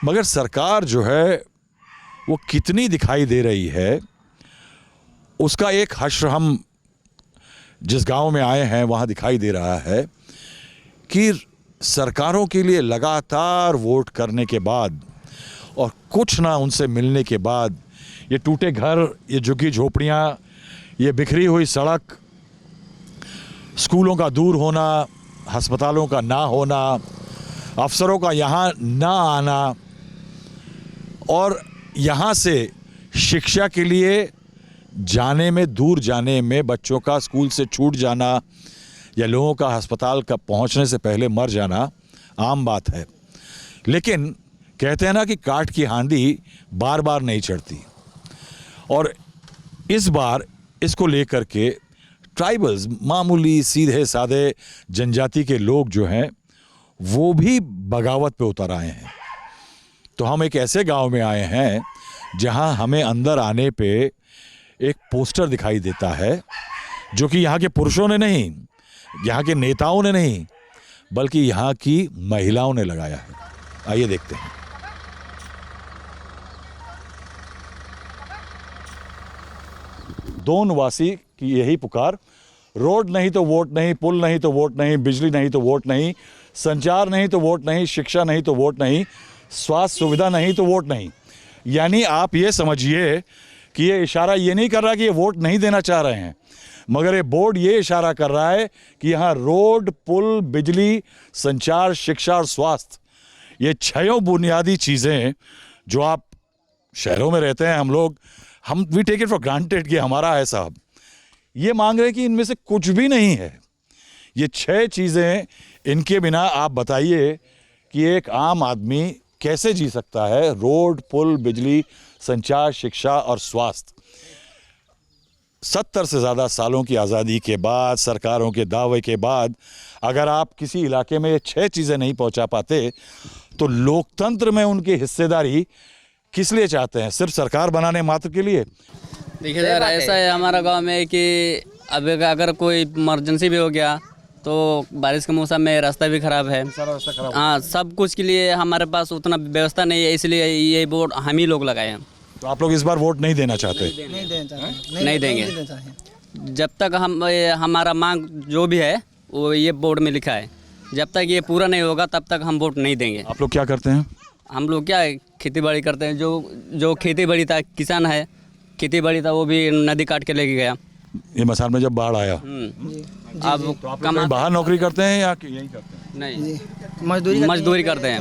मगर सरकार जो है वो कितनी दिखाई दे रही है, उसका एक हश्र हम जिस गांव में आए हैं वहाँ दिखाई दे रहा है कि सरकारों के लिए लगातार वोट करने के बाद और कुछ ना उनसे मिलने के बाद ये टूटे घर, ये झुग्गी झोपड़ियाँ, ये बिखरी हुई सड़क, स्कूलों का दूर होना, अस्पतालों का ना होना, अफसरों का यहाँ ना आना और यहाँ से शिक्षा के लिए जाने में, दूर जाने में, बच्चों का स्कूल से छूट जाना या लोगों का अस्पताल का पहुँचने से पहले मर जाना आम बात है। लेकिन कहते हैं ना कि काठ की हांडी बार बार नहीं चढ़ती, और इस बार इसको लेकर के ट्राइबल्स, मामूली सीधे साधे जनजाति के लोग जो हैं वो भी बगावत पे उतर आए हैं। तो हम एक ऐसे गांव में आए हैं जहां हमें अंदर आने पे एक पोस्टर दिखाई देता है जो कि यहाँ के पुरुषों ने नहीं, यहाँ के नेताओं ने नहीं, बल्कि यहाँ की महिलाओं ने लगाया है। आइए देखते हैं। दोन वासी की यही पुकार, रोड नहीं तो वोट नहीं, पुल नहीं तो वोट नहीं, बिजली नहीं तो वोट नहीं, संचार नहीं तो वोट नहीं, शिक्षा नहीं तो वोट नहीं, स्वास्थ्य सुविधा नहीं तो वोट नहीं। यानी आप ये समझिए कि ये इशारा ये नहीं कर रहा कि ये वोट नहीं देना चाह रहे हैं, मगर ये बोर्ड ये इशारा कर रहा है कि यहाँ रोड, पुल, बिजली, संचार, शिक्षा और स्वास्थ्य, ये छयों बुनियादी चीज़ें जो आप शहरों में रहते हैं, हम we take it for granted कि हमारा है साहब, ये मांग रहे हैं कि इनमें से कुछ भी नहीं है। ये 6 चीज़ें, इनके बिना आप बताइए कि एक आम आदमी कैसे जी सकता है। रोड, पुल, बिजली, संचार, शिक्षा और स्वास्थ्य। 70 से ज़्यादा सालों की आज़ादी के बाद, सरकारों के दावे के बाद, अगर आप किसी इलाके में ये 6 चीज़ें नहीं पहुंचा पाते तो लोकतंत्र में उनकी हिस्सेदारी किस लिए चाहते हैं? सिर्फ सरकार बनाने मात्र के लिए? देखिए सर, ऐसा है हमारा गांव में कि अब अगर कोई इमरजेंसी भी हो गया तो बारिश के मौसम में रास्ता भी ख़राब है। हाँ, सब कुछ के लिए हमारे पास उतना व्यवस्था नहीं है, इसलिए ये वोट हम ही लोग लगाए हैं। तो आप लोग इस बार वोट नहीं देना चाहते? नहीं देंगे। जब तक हमारा मांग जो भी है वो ये बोर्ड में लिखा है, जब तक ये पूरा नहीं होगा तब तक हम वोट नहीं देंगे। आप लोग क्या करते हैं? हम लोग क्या खेती बाड़ी करते हैं। जो खेती बाड़ी था, किसान है, खेती बाड़ी था, वो भी नदी काट के लेके गया। ये मसाल में जब बाढ़ आया, अब तो आप लोग बाहर नौकरी करते हैं या यहीं करते हैं? नहीं, मजदूरी करते हैं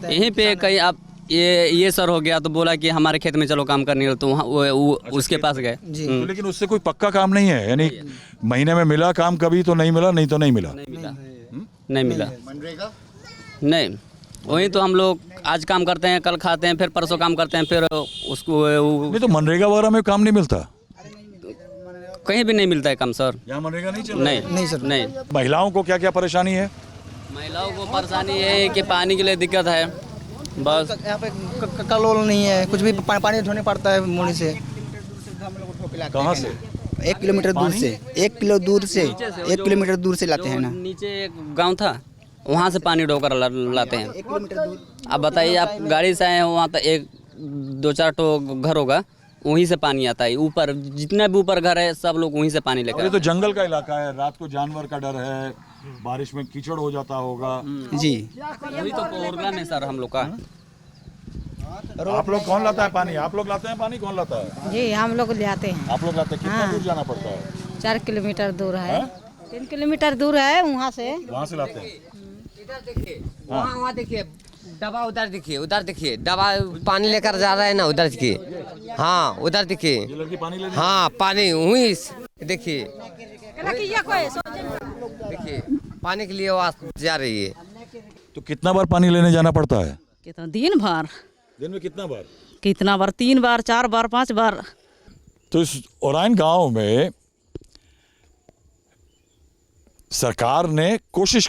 यहीं पे। कहीं आप ये सर हो गया तो बोला कि हमारे खेत में चलो काम करने, तो वो उसके पास गए। तो लेकिन उससे कोई पक्का काम नहीं है, यानी महीने में मिला काम, कभी तो नहीं मिला, नहीं तो नहीं मिला। नहीं मिला। नहीं, वही तो हम लोग आज काम करते हैं, कल खाते हैं, फिर परसों काम करते हैं, फिर उसको नहीं तो मनरेगा वगैरह में काम नहीं मिलता? कहीं भी नहीं मिलता है काम सर। यहाँ मनरेगा नहीं चल रहा? नहीं सर, नहीं। महिलाओं को क्या क्या परेशानी है? महिलाओं को परेशानी है कि पानी के लिए दिक्कत है, बस। यहाँ पे कल नहीं है, कुछ भी पानी ढोने पड़ता है मुड़ी से। कहाँ से? 1 किलोमीटर दूर से, 1 किलोमीटर दूर से लाते हैं ना। नीचे एक गांव था, वहाँ से पानी ढोकर लाते हैं। 1 किलोमीटर दूर। अब बताइए, आप गाड़ी से आए हैं, वहाँ तक 2-4 तो घर होगा, वहीं से पानी आता है। ऊपर जितना भी ऊपर घर है सब लोग वहीं से पानी लेकर। ये तो जंगल का इलाका है, रात को जानवर का डर है, बारिश में कीचड़ हो जाता होगा। जी, वही तो प्रॉब्लम है सर हम लोग का। आप लोग कौन लाता है पानी? आप लोग लाते हैं पानी? कौन लाता है? जी, हम लोग ले आते हैं। आप लोग लाते हैं? कितना दूर जाना पड़ता है? 4 किलोमीटर दूर है। 3 किलोमीटर दूर है वहाँ से। वहाँ से लाते हैं? इधर देखिए, वहाँ देखिए दवा, उधर देखिए दवा पानी लेकर जा रहा है ना, उधर देखिए। हाँ, उधर देखिए। ये लड़की पानी ले? हाँ, पानी वहीं देखिए, पानी के लिए वहाँ जा रही है। तो कितना बार पानी लेने जाना पड़ता है? कितना दिन भर? दिन में कितना बार? 3 बार, 4 बार, 5 बार। तो इस ओराइन गांव में सरकार ने कोशिश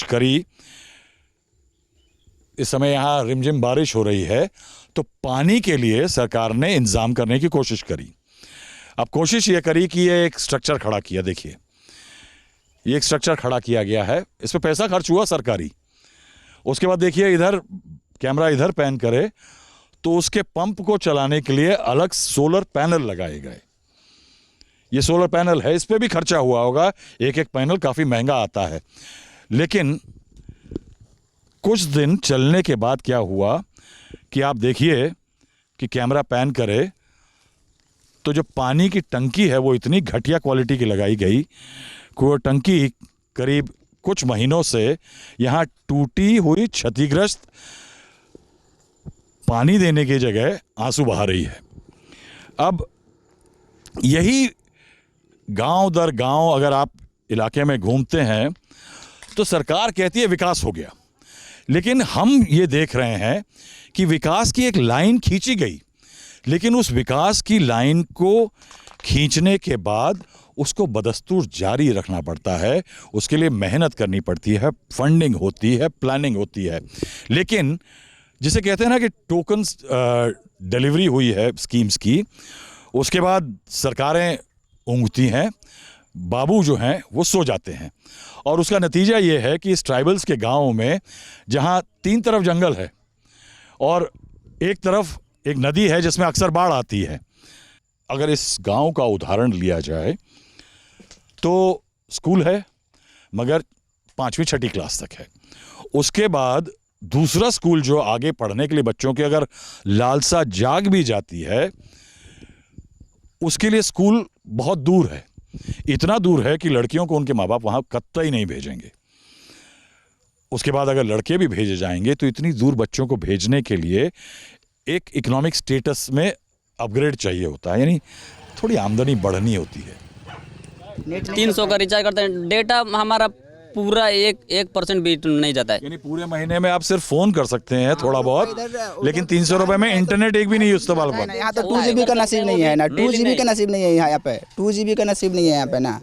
करी। इस समय यहाँ रिमझिम बारिश हो रही है, तो पानी के लिए सरकार ने इंतजाम करने की कोशिश करी। अब कोशिश ये करी कि ये एक स्ट्रक्चर खड़ा किया। देखिए, ये एक स्ट्रक्चर खड़ा किया गया है, इस पे पैसा खर्च हुआ सरकारी। उसके बाद देखिए, इधर कैमरा इधर पैन करे तो उसके पंप को चलाने के लिए अलग सोलर पैनल लगाए गए। ये सोलर पैनल है, इस पे भी खर्चा हुआ होगा। एक पैनल काफ़ी महंगा आता है, लेकिन कुछ दिन चलने के बाद क्या हुआ कि आप देखिए कि कैमरा पैन करे तो जो पानी की टंकी है वो इतनी घटिया क्वालिटी की लगाई गई कि वो टंकी करीब कुछ महीनों से यहाँ टूटी हुई क्षतिग्रस्त पानी देने की जगह आंसू बहा रही है। अब यही गांव दर गांव अगर आप इलाके में घूमते हैं तो सरकार कहती है विकास हो गया, लेकिन हम ये देख रहे हैं कि विकास की एक लाइन खींची गई, लेकिन उस विकास की लाइन को खींचने के बाद उसको बदस्तूर जारी रखना पड़ता है, उसके लिए मेहनत करनी पड़ती है, फंडिंग होती है, प्लानिंग होती है। लेकिन जिसे कहते हैं ना कि टोकन्स डिलीवरी हुई है स्कीम्स की, उसके बाद सरकारें ऊँघती हैं, बाबू जो हैं वो सो जाते हैं, और उसका नतीजा ये है कि इस ट्राइबल्स के गाँव में जहाँ 3 तरफ जंगल है और एक तरफ एक नदी है जिसमें अक्सर बाढ़ आती है। अगर इस गांव का उदाहरण लिया जाए तो स्कूल है मगर 5वीं 6ठी क्लास तक है। उसके बाद दूसरा स्कूल जो आगे पढ़ने के लिए बच्चों की अगर लालसा जाग भी जाती है, उसके लिए स्कूल बहुत दूर है, इतना दूर है कि लड़कियों को उनके माँ बाप वहाँ कतई नहीं भेजेंगे। उसके बाद अगर लड़के भी भेजे जाएंगे तो इतनी दूर बच्चों को भेजने के लिए एक इकोनॉमिक स्टेटस में अपग्रेड चाहिए होता है, यानी थोड़ी आमदनी बढ़नी होती है। 300 का रिचार्ज करते हैं, डेटा हमारा पूरा 1% भी नहीं जाता है। यानी पूरे महीने में आप सिर्फ फोन कर सकते हैं थोड़ा बहुत, लेकिन 300 रुपए में इंटरनेट एक भी नहीं इस्तेमाल कर। यहाँ तो 2 GB का नसीब नहीं है ना, 2 GB का नसीब नहीं है यहाँ पे, 2 GB का नसीब नहीं है यहाँ पे ना।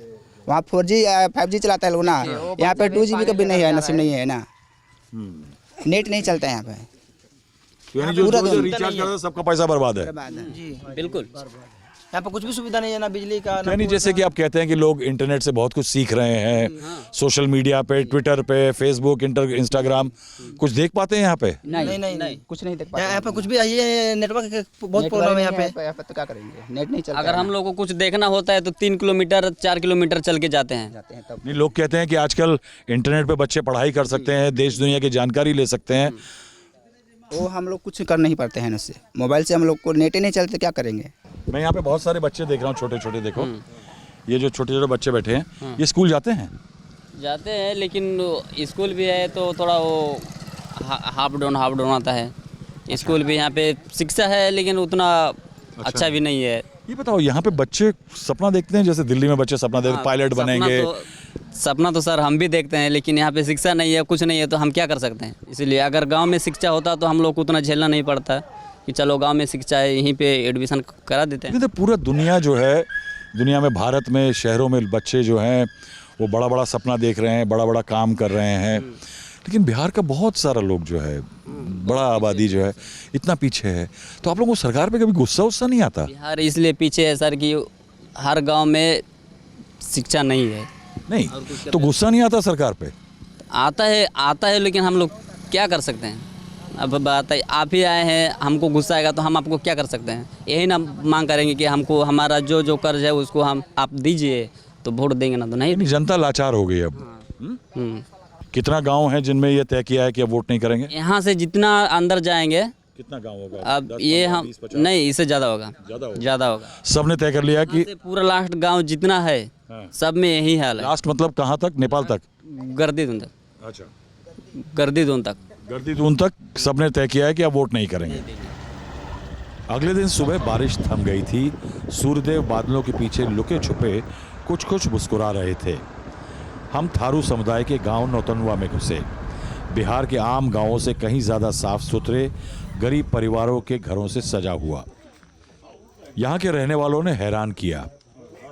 वहाँ 4G 5G चलाता है लोग ना, यहाँ पे 2 GB का भी नहीं है, नसीब नहीं है ना, नेट नहीं चलता है यहाँ पे। यानी जो रिचार्ज करता है सबका पैसा बर्बाद है। जी बिल्कुल, यहाँ पे कुछ भी सुविधा नहीं है ना, बिजली का। यानी जैसे कि आप कहते हैं कि लोग इंटरनेट से बहुत कुछ सीख रहे हैं, सोशल मीडिया पे, ट्विटर पे, फेसबुक, इंस्टाग्राम, कुछ देख पाते हैं यहाँ पे? नहीं, कुछ नहीं देख पाते यहाँ पे, कुछ भी। ये नेटवर्क बहुत प्रॉब्लम है यहाँ पे तो क्या करेंगे, नेट नहीं चलता। अगर हम लोग को कुछ देखना होता है तो 3 किलोमीटर 4 किलोमीटर चल के जाते हैं। नहीं, लोग कहते हैं कि आजकल इंटरनेट पे बच्चे पढ़ाई कर सकते हैं, देश दुनिया की जानकारी ले सकते हैं। वो हम लोग कुछ कर नहीं पाते हैं उससे, मोबाइल से हम लोग को नेट ही नहीं चलते, क्या करेंगे। मैं यहाँ पे बहुत सारे बच्चे देख रहा हूँ, छोटे छोटे, देखो ये जो छोटे छोटे बच्चे बैठे हैं, ये स्कूल जाते हैं? जाते हैं, लेकिन स्कूल भी है तो थोड़ा वो हाफ डाउन आता है। स्कूल भी यहाँ पे शिक्षा है लेकिन उतना अच्छा भी नहीं है। ये बताओ, यहाँ पे बच्चे सपना देखते हैं जैसे दिल्ली में बच्चे सपना देखते हैं पायलट बनेंगे? सपना तो सर हम भी देखते हैं, लेकिन यहाँ पे शिक्षा नहीं है, कुछ नहीं है, तो हम क्या कर सकते हैं। इसलिए अगर गांव में शिक्षा होता तो हम लोग को उतना झेलना नहीं पड़ता कि चलो गांव में शिक्षा है, यहीं पे एडमिशन करा देते हैं। तो पूरा दुनिया जो है, दुनिया में, भारत में, शहरों में बच्चे जो हैं वो बड़ा बड़ा सपना देख रहे हैं, बड़ा बड़ा काम कर रहे हैं, लेकिन बिहार का बहुत सारा लोग जो है, बड़ा आबादी जो है, इतना पीछे है। तो आप लोगों को सरकार पे कभी गुस्सा नहीं आता? बिहार इसलिए पीछे है सर कि हर गांव में शिक्षा नहीं है। नहीं तो गुस्सा नहीं आता सरकार पे? आता है, लेकिन हम लोग क्या कर सकते हैं। अब बात है, आप ही आए हैं, हमको गुस्सा आएगा तो हम आपको क्या कर सकते हैं। यही ना मांग करेंगे कि हमको हमारा जो कर्ज है उसको हम आप दीजिए, तो वोट देंगे ना तो नहीं। जनता लाचार हो गई अब। कितना गांव है जिनमें ये तय किया है कि अब वोट नहीं करेंगे? यहाँ से जितना अंदर जाएंगे, कितना गांव होगा अब ये हम नहीं, इससे ज़्यादा होगा। सबने तय कर लिया कि पूरा लास्ट गांव जितना है सब में यही हाल है। लास्ट मतलब कहाँ तक? नेपाल तक? गर्दीदून तक। अच्छा, गर्दीदून तक सबने तय किया है कि अब वोट नहीं करेंगे। अगले दिन सुबह बारिश थम गई थी, सूर्यदेव बादलों के पीछे लुके छुपे कुछ मुस्कुरा रहे थे। हम थारू समुदाय के गांव नौतनवा में घुसे। बिहार के आम गांवों से कहीं ज़्यादा साफ सुथरे, गरीब परिवारों के घरों से सजा हुआ। यहाँ के रहने वालों ने हैरान किया।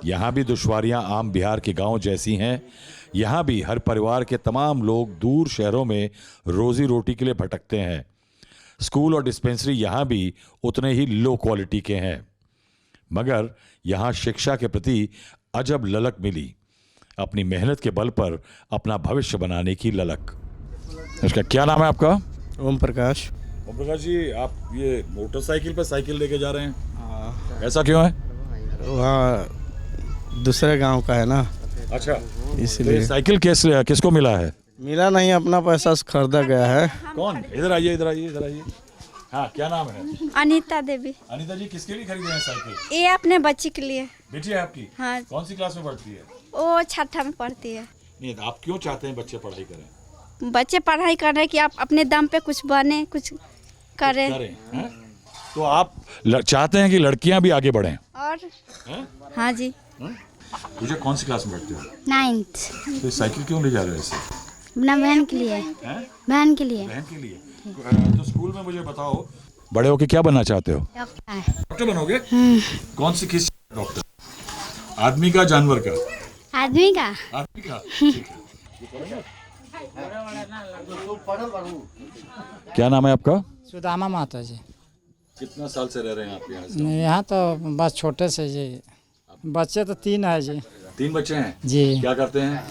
यहाँ भी दुश्वारियाँ आम बिहार के गांव जैसी हैं। यहाँ भी हर परिवार के तमाम लोग दूर शहरों में रोजी रोटी के लिए भटकते हैं। स्कूल और डिस्पेंसरी यहाँ भी उतने ही लो क्वालिटी के हैं, मगर यहाँ शिक्षा के प्रति अजब ललक मिली, अपनी मेहनत के बल पर अपना भविष्य बनाने की ललक। इसका क्या नाम है आपका? ओम प्रकाश। ओम प्रकाश जी, आप ये मोटरसाइकिल पर साइकिल लेके जा रहे हैं, ऐसा क्यों है? वहाँ दूसरे गांव का है ना, अच्छा, इसलिए। साइकिल किसको मिला है? मिला नहीं, अपना पैसा से खरीदा गया है। कौन? इधर आइए, इधर आइए, इधर आइए। हाँ, क्या नाम है? अनीता देवी। अनीता जी, किसके लिए खरीदे हैं साइकिल? ये अपने बच्ची के लिए। बेटी है आपकी? हाँ। कौन सी क्लास में पढ़ती है? वो 6th में पढ़ती है। नहीं, तो आप क्यों चाहते हैं बच्चे पढ़ाई करें? बच्चे पढ़ाई कर रहे कि आप अपने दम पे कुछ बने, कुछ करें। हैं? तो आप चाहते हैं कि लड़कियां भी आगे बढ़ें? और हैं? हाँ जी। तुझे कौन सी क्लास में पढ़ते हो? 9th। तो साइकिल क्यों ले जा रहे हो इसे? अपना बहन के लिए। बहन के लिए। बहन के लिए। तो स्कूल में मुझे बताओ, बड़े होके क्या बनना चाहते हो? डॉक्टर बनोगे? कौन सी किस डॉक्टर? आदमी का, जानवर का? आदमी का। आदमी का, ठीक है। क्या नाम है आपका? सुदामा माता जी। कितना साल से रह रहे हैं आप यहाँ? यहाँ तो बस छोटे से जी, बच्चे तो 3 है जी। 3 बच्चे हैं जी। क्या करते हैं?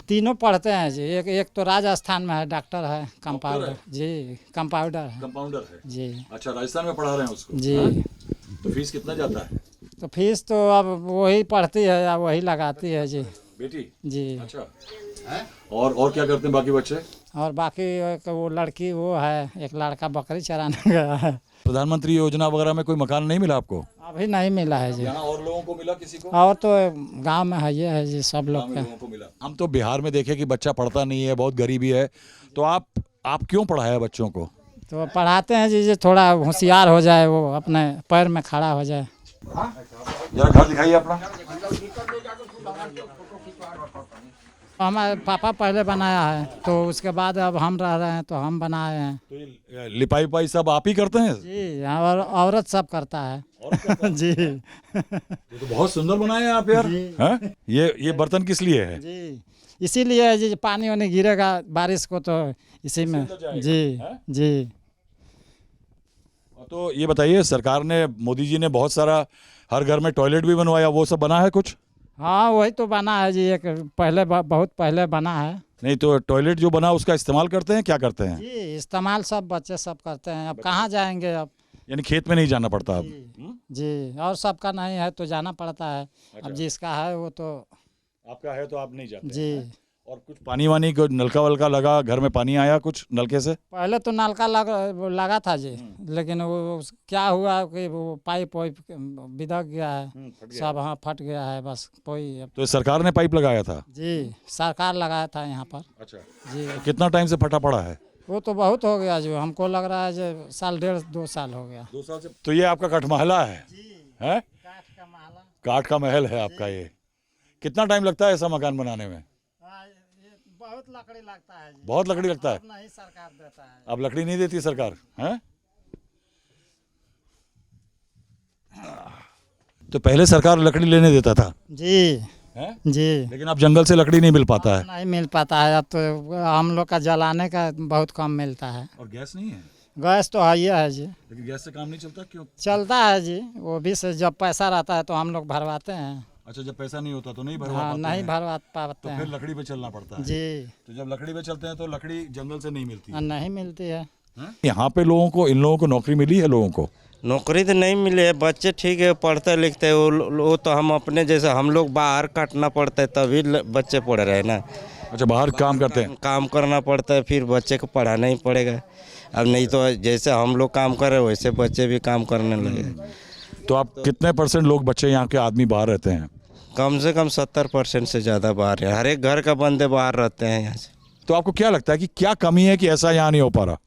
तीनों पढ़ते हैं जी। एक तो राजस्थान में है, डॉक्टर है, कंपाउंडर जी, कंपाउंडर है। कंपाउंडर है जी। अच्छा, राजस्थान में पढ़ा रहे हैं उसको? जी। हाँ? तो फीस कितना जाता है? तो फीस तो अब वही पढ़ती है या वही लगाती है जी। बेटी? जी। अच्छा। और क्या करते हैं बाकी बच्चे? और बाकी एक वो लड़की वो है, एक लड़का बकरी चराने गया है। प्रधानमंत्री योजना वगैरह में कोई मकान नहीं मिला आपको? अभी नहीं मिला है जी। यहाँ और लोगों को मिला, किसी को? और तो गांव में है ये है जी, सब लोग का। लोगों को मिला। हम तो बिहार में देखे कि बच्चा पढ़ता नहीं है, बहुत गरीबी है, तो आप क्यों पढ़ाया बच्चों को? तो पढ़ाते हैं जी, थोड़ा होशियार हो जाए, वो अपने पैर में खड़ा हो जाए। जरा घर दिखाइए अपना। हमारे पापा पहले बनाया है, तो उसके बाद अब हम रह रहे हैं तो हम बनाए हैं। तो ये लिपाई पाई सब आप ही करते हैं? जी, और औरत सब करता है। जी। ये तो बहुत सुंदर बनाए हैं आप यार। हैं? ये बर्तन किस लिए है? जी, इसीलिए जी, पानी वानी गिरेगा बारिश को तो इसी में। जी। जी। तो ये बताइए, सरकार ने, मोदी जी ने बहुत सारा हर घर में टॉयलेट भी बनवाया, वो सब बना है कुछ? हाँ, वही तो बना है जी, एक पहले बहुत पहले बना है। नहीं तो टॉयलेट जो बना उसका इस्तेमाल करते हैं, क्या करते हैं? जी, इस्तेमाल सब बच्चे सब करते हैं। अब कहाँ जाएंगे अब? यानी खेत में नहीं जाना पड़ता अब? जी, और सबका नहीं है तो जाना पड़ता है। अब जिसका है वो तो। आपका है तो आप नहीं जाते? जी। और कुछ पानी वानी को नलका वलका लगा, घर में पानी आया कुछ नलके से? पहले तो नलका लगा था जी, लेकिन वो क्या हुआ कि वो पाइप वाइप बिदक गया है, सब। हाँ, फट गया है बस। कोई तो सरकार ने पाइप लगाया था? जी, सरकार लगाया था यहाँ पर। अच्छा जी। कितना टाइम से फटा पड़ा है? वो तो बहुत हो गया जो, हमको लग रहा है जो साल 1.5-2 साल हो गया। 2 साल से? तो ये आपका कठमहला है? हैं? काठ का महल है आपका ये। कितना टाइम लगता है ऐसा मकान बनाने में? बहुत लकड़ी लगता है जी। बहुत लकड़ी लगता है? नहीं सरकार देता है। अब लकड़ी नहीं देती सरकार? हैं? तो पहले सरकार लकड़ी लेने देता था? जी। हैं? जी। लेकिन अब जंगल से लकड़ी नहीं मिल पाता है? नहीं मिल पाता है अब तो। हम लोग का जलाने का बहुत कम मिलता है। और गैस नहीं है? गैस तो है ही है जी। लेकिन गैस से काम नहीं चलता क्यों? चलता है जी, वो भी से जब पैसा रहता है तो हम लोग भरवाते हैं। अच्छा, जब पैसा नहीं होता तो नहीं भरवा हाँ, पाते नहीं हैं? भरवा पाते तो हैं। फिर लकड़ी पे चलना पड़ता है? जी। तो जब लकड़ी पे चलते हैं तो लकड़ी जंगल से नहीं मिलती? नहीं मिलती है। यहाँ पे लोगों को, इन लोगों को नौकरी मिली है? लोगों को नौकरी तो नहीं मिली है, बच्चे ठीक है पढ़ते लिखते हैं, वो तो हम अपने जैसे हम लोग बाहर काटना पड़ता है तभी बच्चे पढ़ रहे हैं ना। अच्छा, बाहर काम करते हैं? काम करना पड़ता है, फिर बच्चे को पढ़ाना ही पड़ेगा। अब नहीं तो जैसे हम लोग काम कर रहे हैं वैसे बच्चे भी काम करने लगे। तो आप कितने % लोग बच्चे यहाँ के आदमी बाहर रहते हैं? कम से कम 70% से ज़्यादा बाहर है। हर एक घर का बंदे बाहर रहते हैं यहाँ से। तो आपको क्या लगता है कि क्या कमी है कि ऐसा यहाँ नहीं हो पा रहा?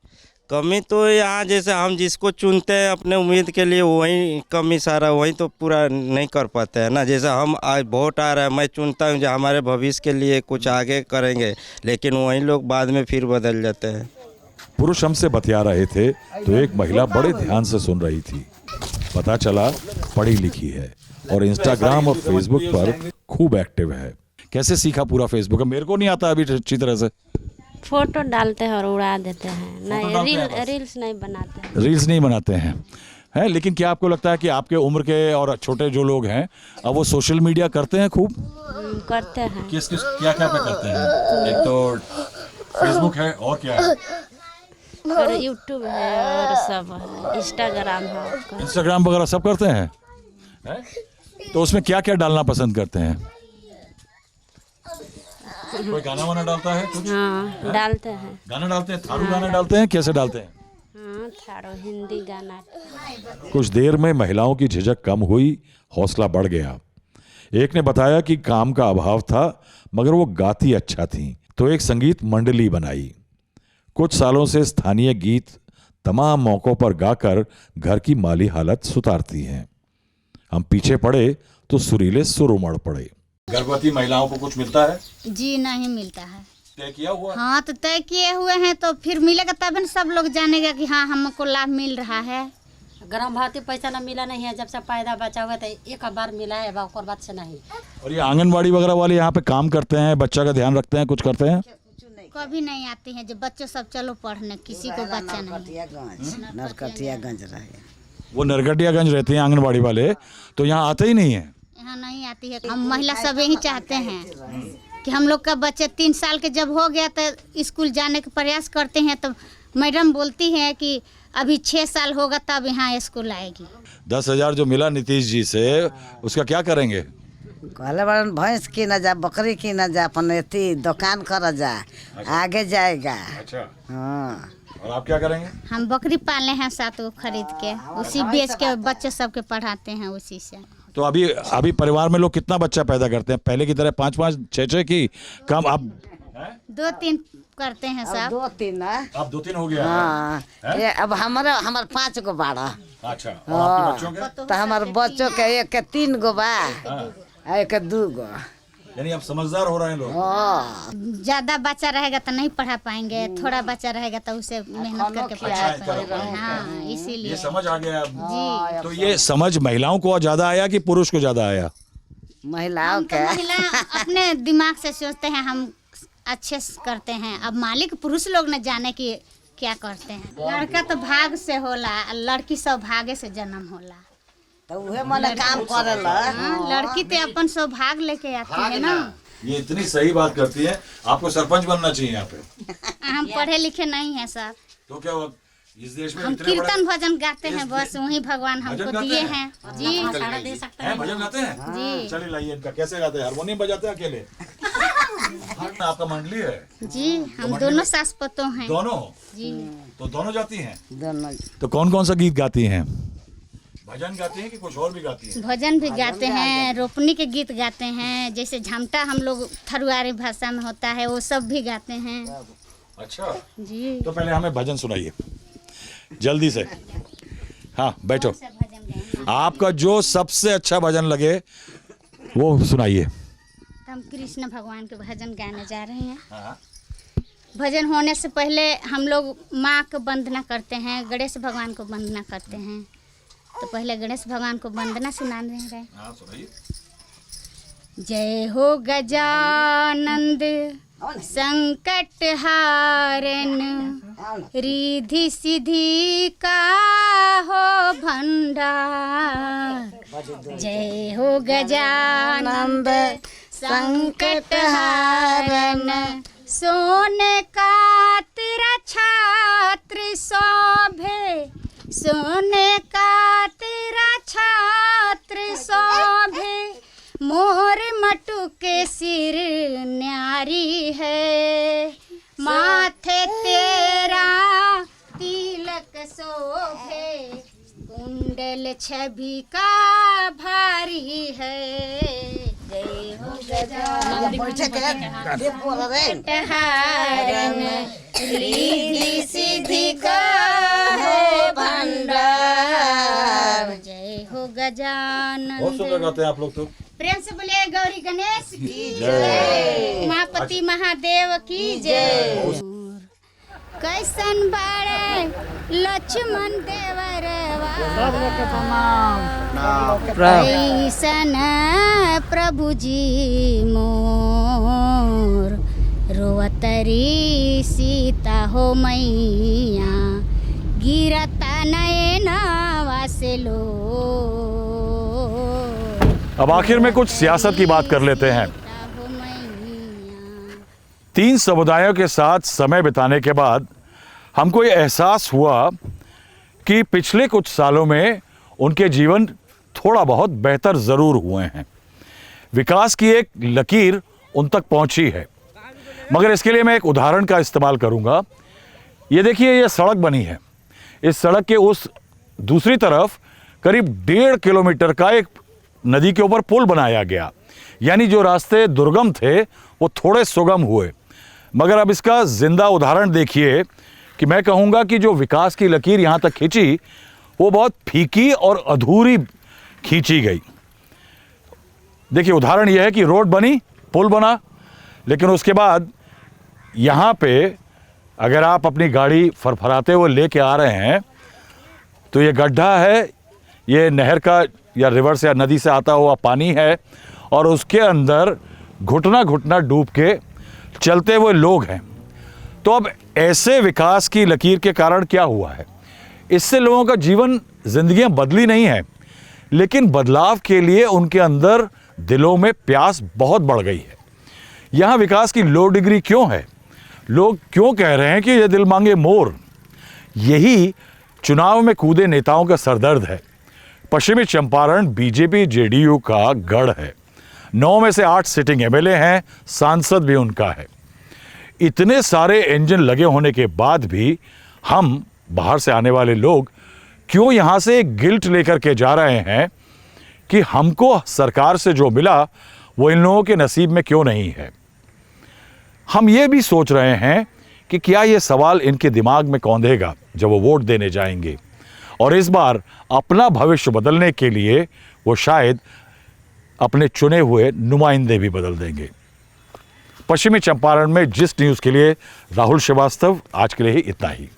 कमी तो यहाँ जैसे हम जिसको चुनते हैं अपने उम्मीद के लिए, वही कमी सारा वही तो पूरा नहीं कर पाते हैं ना। जैसे हम आज वोट आ रहा है, मैं चुनता हूँ जो हमारे भविष्य के लिए कुछ आगे करेंगे, लेकिन वही लोग बाद में फिर बदल जाते हैं। पुरुष हमसे बतिया रहे थे तो एक महिला बड़े ध्यान से सुन रही थी। पता चला पढ़ी लिखी है और इंस्टाग्राम और फेसबुक पर खूब एक्टिव है। कैसे सीखा पूरा फेसबुक? मेरे को नहीं आता अभी अच्छी तरह से। फोटो डालते हैं और उड़ा देते हैं। नहीं, रील्स नहीं बनाते हैं। रील्स नहीं बनाते हैं? लेकिन क्या आपको लगता है कि आपके उम्र के और छोटे जो लोग हैं अब वो सोशल मीडिया करते हैं खूब? करते हैं। किस क्या क्या पे करते हैं? एक तो फेसबुक है, और क्या है? और यूट्यूब है और सब है, इंस्टाग्राम है। इंस्टाग्राम वगैरह सब करते हैं? तो उसमें क्या क्या डालना पसंद करते हैं? कोई गाना वाना डालता है कुछ? हाँ डालते हैं। गाना डालते हैं, थारू गाना डालते हैं, कैसे डालते हैं? हाँ थारो हिंदी गाना। कुछ देर में महिलाओं की झिझक कम हुई, हौसला बढ़ गया। एक ने बताया कि काम का अभाव था मगर वो गाती अच्छा थी, तो एक संगीत मंडली बनाई। कुछ सालों से स्थानीय गीत तमाम मौकों पर गाकर घर की माली हालत सुधारती हैं। हम पीछे पड़े तो सुरीले सुर उमड़ पड़े। गर्भवती महिलाओं को कुछ मिलता है? जी नहीं मिलता है। तय किया हुआ? हाँ तो तय किए हुए हैं तो फिर मिलेगा तब न सब लोग जानेगा कि हाँ हमको लाभ मिल रहा है। गर्भवती पैसा ना मिला नहीं है, जब से पैदा बचा हुआ था एक बार मिला है, और बात से नहीं। और ये आंगनबाड़ी वगैरह वाले यहाँ पे काम करते हैं, बच्चा का ध्यान रखते हैं, कुछ करते हैं? कभी नहीं आती है, जो बच्चों सब चलो पढ़ने, किसी को बच्चा नहीं। नरकटियागंज रहे वो नरकटियागंज रहते हैं आंगनबाड़ी वाले, तो यहाँ आते ही नहीं है। यहाँ नहीं आती है। हम महिला सब यही चाहते हैं कि हम लोग का बच्चे 3 साल के जब हो गया तो स्कूल जाने का प्रयास करते हैं, तो मैडम बोलती है कि अभी 6 साल होगा तब यहाँ स्कूल आएगी। 10,000 जो मिला नीतीश जी से, उसका क्या करेंगे? कहले बड़न भैंस की न जा, बकरी की न जा, अपन एती दुकान कर जा, आगे जाएगा। अच्छा हाँ। और आप क्या करेंगे? हम बकरी पाले हैं 7 को खरीद के, उसी बेच के बच्चे सबके पढ़ाते हैं उसी से। तो अभी परिवार में लोग कितना बच्चा पैदा करते हैं? पहले की तरह 5-5, 6-6 की कम? अब 2-3 करते हैं सब। 2-3 अब 2-3 हो गया। हाँ। ये अब हमारे 5 गो बाड़ा। अच्छा। और आपके बच्चों के? तो हमारे बच्चों के 1 के 3 गो बा, 1 के 2 गो। यानी अब समझदार हो रहे हैं लोग। ज्यादा बच्चा रहेगा तो नहीं पढ़ा पाएंगे, थोड़ा बच्चा रहेगा तो उसे मेहनत करके पढ़ा पाएंगे। हाँ इसीलिए ये समझ आ गया अब। जी। तो ये समझ महिलाओं को ज्यादा आया कि पुरुष को ज्यादा आया? महिलाओं के महिला अपने दिमाग से सोचते हैं हम अच्छे से करते हैं, अब मालिक पुरुष लोग न जाने की क्या करते हैं। लड़का तो भाग से होला, लड़की सौभाग्य से जन्म होला, तो उहे मने काम करेला। लड़की तो अपन सौभाग्य लेके आती है ना। ये इतनी सही बात करती है। आपको सरपंच बनना चाहिए यहाँ पे। हम पढ़े लिखे नहीं है सर। तो क्या हुआ? इस देश में हम कीर्तन भजन गाते हैं, बस वही भगवान हमको दिए हैं। जी दे सकते हैं। भजन गाते हैं? जी। चलिए लाइए इनका। कैसे गाते हैं? हारमोनियम बजाते हैं अकेले? आपका मंडली है? जी हम दोनों सास पतों हैं। दोनों? जी। तो दोनों जाती हैं? दोनों। तो कौन कौन सा गीत गाती हैं? भजन गाती हैं कि कुछ और भी गाती हैं? भजन भी गाते हैं, रोपनी के गीत गाते हैं, जैसे झमटा हम लोग थरुआरी भाषा में होता है वो सब भी गाते हैं। अच्छा जी। तो पहले हमें भजन सुनाइए जल्दी से। हाँ बैठो। आपका जो सबसे अच्छा भजन लगे वो सुनाइए। हम कृष्ण भगवान के भजन गाने जा रहे हैं। भजन होने से पहले हम लोग माँ को वंदना करते हैं, गणेश भगवान को वंदना करते हैं। तो पहले गणेश भगवान को वंदना सुना रहे हैं। जय हो गजानंद संकट हारन, रिधि सिद्धि का हो भंडार। जय हो गजानंद संकट हारन, सोने का तेरा छात्र शोभे, सोने का तेरा छात्र शोभे, मोर मटु के सिर न्यारी है, माथे तेरा तिलक शोभे, कुंडल छवि का भारी है। जय हो गजानन हारन, रिधि सिद्धि का है भंडार। जय हो गजानन। बहुत सुंदर गाते हैं आप लोग तो। प्रेम से बोले गौरी गणेश की जय, उमापति महादेव की जय। कैसन बारे लक्ष्मण देवरवा, कैसन प्रभु जी मोर, रोवतरी सीता हो मैया, गिरता नयनवा से लो। अब आखिर में कुछ सियासत की बात कर लेते हैं। 3 समुदायों के साथ समय बिताने के बाद हमको ये एहसास हुआ कि पिछले कुछ सालों में उनके जीवन थोड़ा बहुत बेहतर ज़रूर हुए हैं। विकास की एक लकीर उन तक पहुंची है। मगर इसके लिए मैं एक उदाहरण का इस्तेमाल करूंगा। ये देखिए, ये सड़क बनी है। इस सड़क के उस दूसरी तरफ करीब 1.5 किलोमीटर का एक नदी के ऊपर पुल बनाया गया, यानी जो रास्ते दुर्गम थे वो थोड़े सुगम हुए। मगर अब इसका जिंदा उदाहरण देखिए कि मैं कहूँगा कि जो विकास की लकीर यहाँ तक खींची वो बहुत फीकी और अधूरी खींची गई। देखिए, उदाहरण यह है कि रोड बनी, पुल बना, लेकिन उसके बाद यहाँ पे अगर आप अपनी गाड़ी फरफराते हुए लेके आ रहे हैं तो ये गड्ढा है, ये नहर का या रिवर से या नदी से आता हुआ पानी है, और उसके अंदर घुटना घुटना डूब के चलते हुए लोग हैं। तो अब ऐसे विकास की लकीर के कारण क्या हुआ है? इससे लोगों का जीवन, जिंदगियां बदली नहीं है, लेकिन बदलाव के लिए उनके अंदर दिलों में प्यास बहुत बढ़ गई है। यहाँ विकास की लो डिग्री क्यों है? लोग क्यों कह रहे हैं कि ये दिल मांगे मोर? यही चुनाव में कूदे नेताओं का सरदर्द है। पश्चिमी चंपारण बीजेपी जेडीयू का गढ़ है। 9 में से 8 सिटिंग एमएलए हैं, सांसद भी उनका है। इतने सारे इंजन लगे होने के बाद भी हम बाहर से आने वाले लोग क्यों यहाँ से एक गिल्ट लेकर के जा रहे हैं कि हमको सरकार से जो मिला वो इन लोगों के नसीब में क्यों नहीं है? हम ये भी सोच रहे हैं कि क्या ये सवाल इनके दिमाग में कौंधेगा जब वो वोट देने जाएंगे, और इस बार अपना भविष्य बदलने के लिए वो शायद अपने चुने हुए नुमाइंदे भी बदल देंगे। पश्चिमी चंपारण में जिस न्यूज़ के लिए राहुल श्रीवास्तव, आज के लिए ही इतना ही।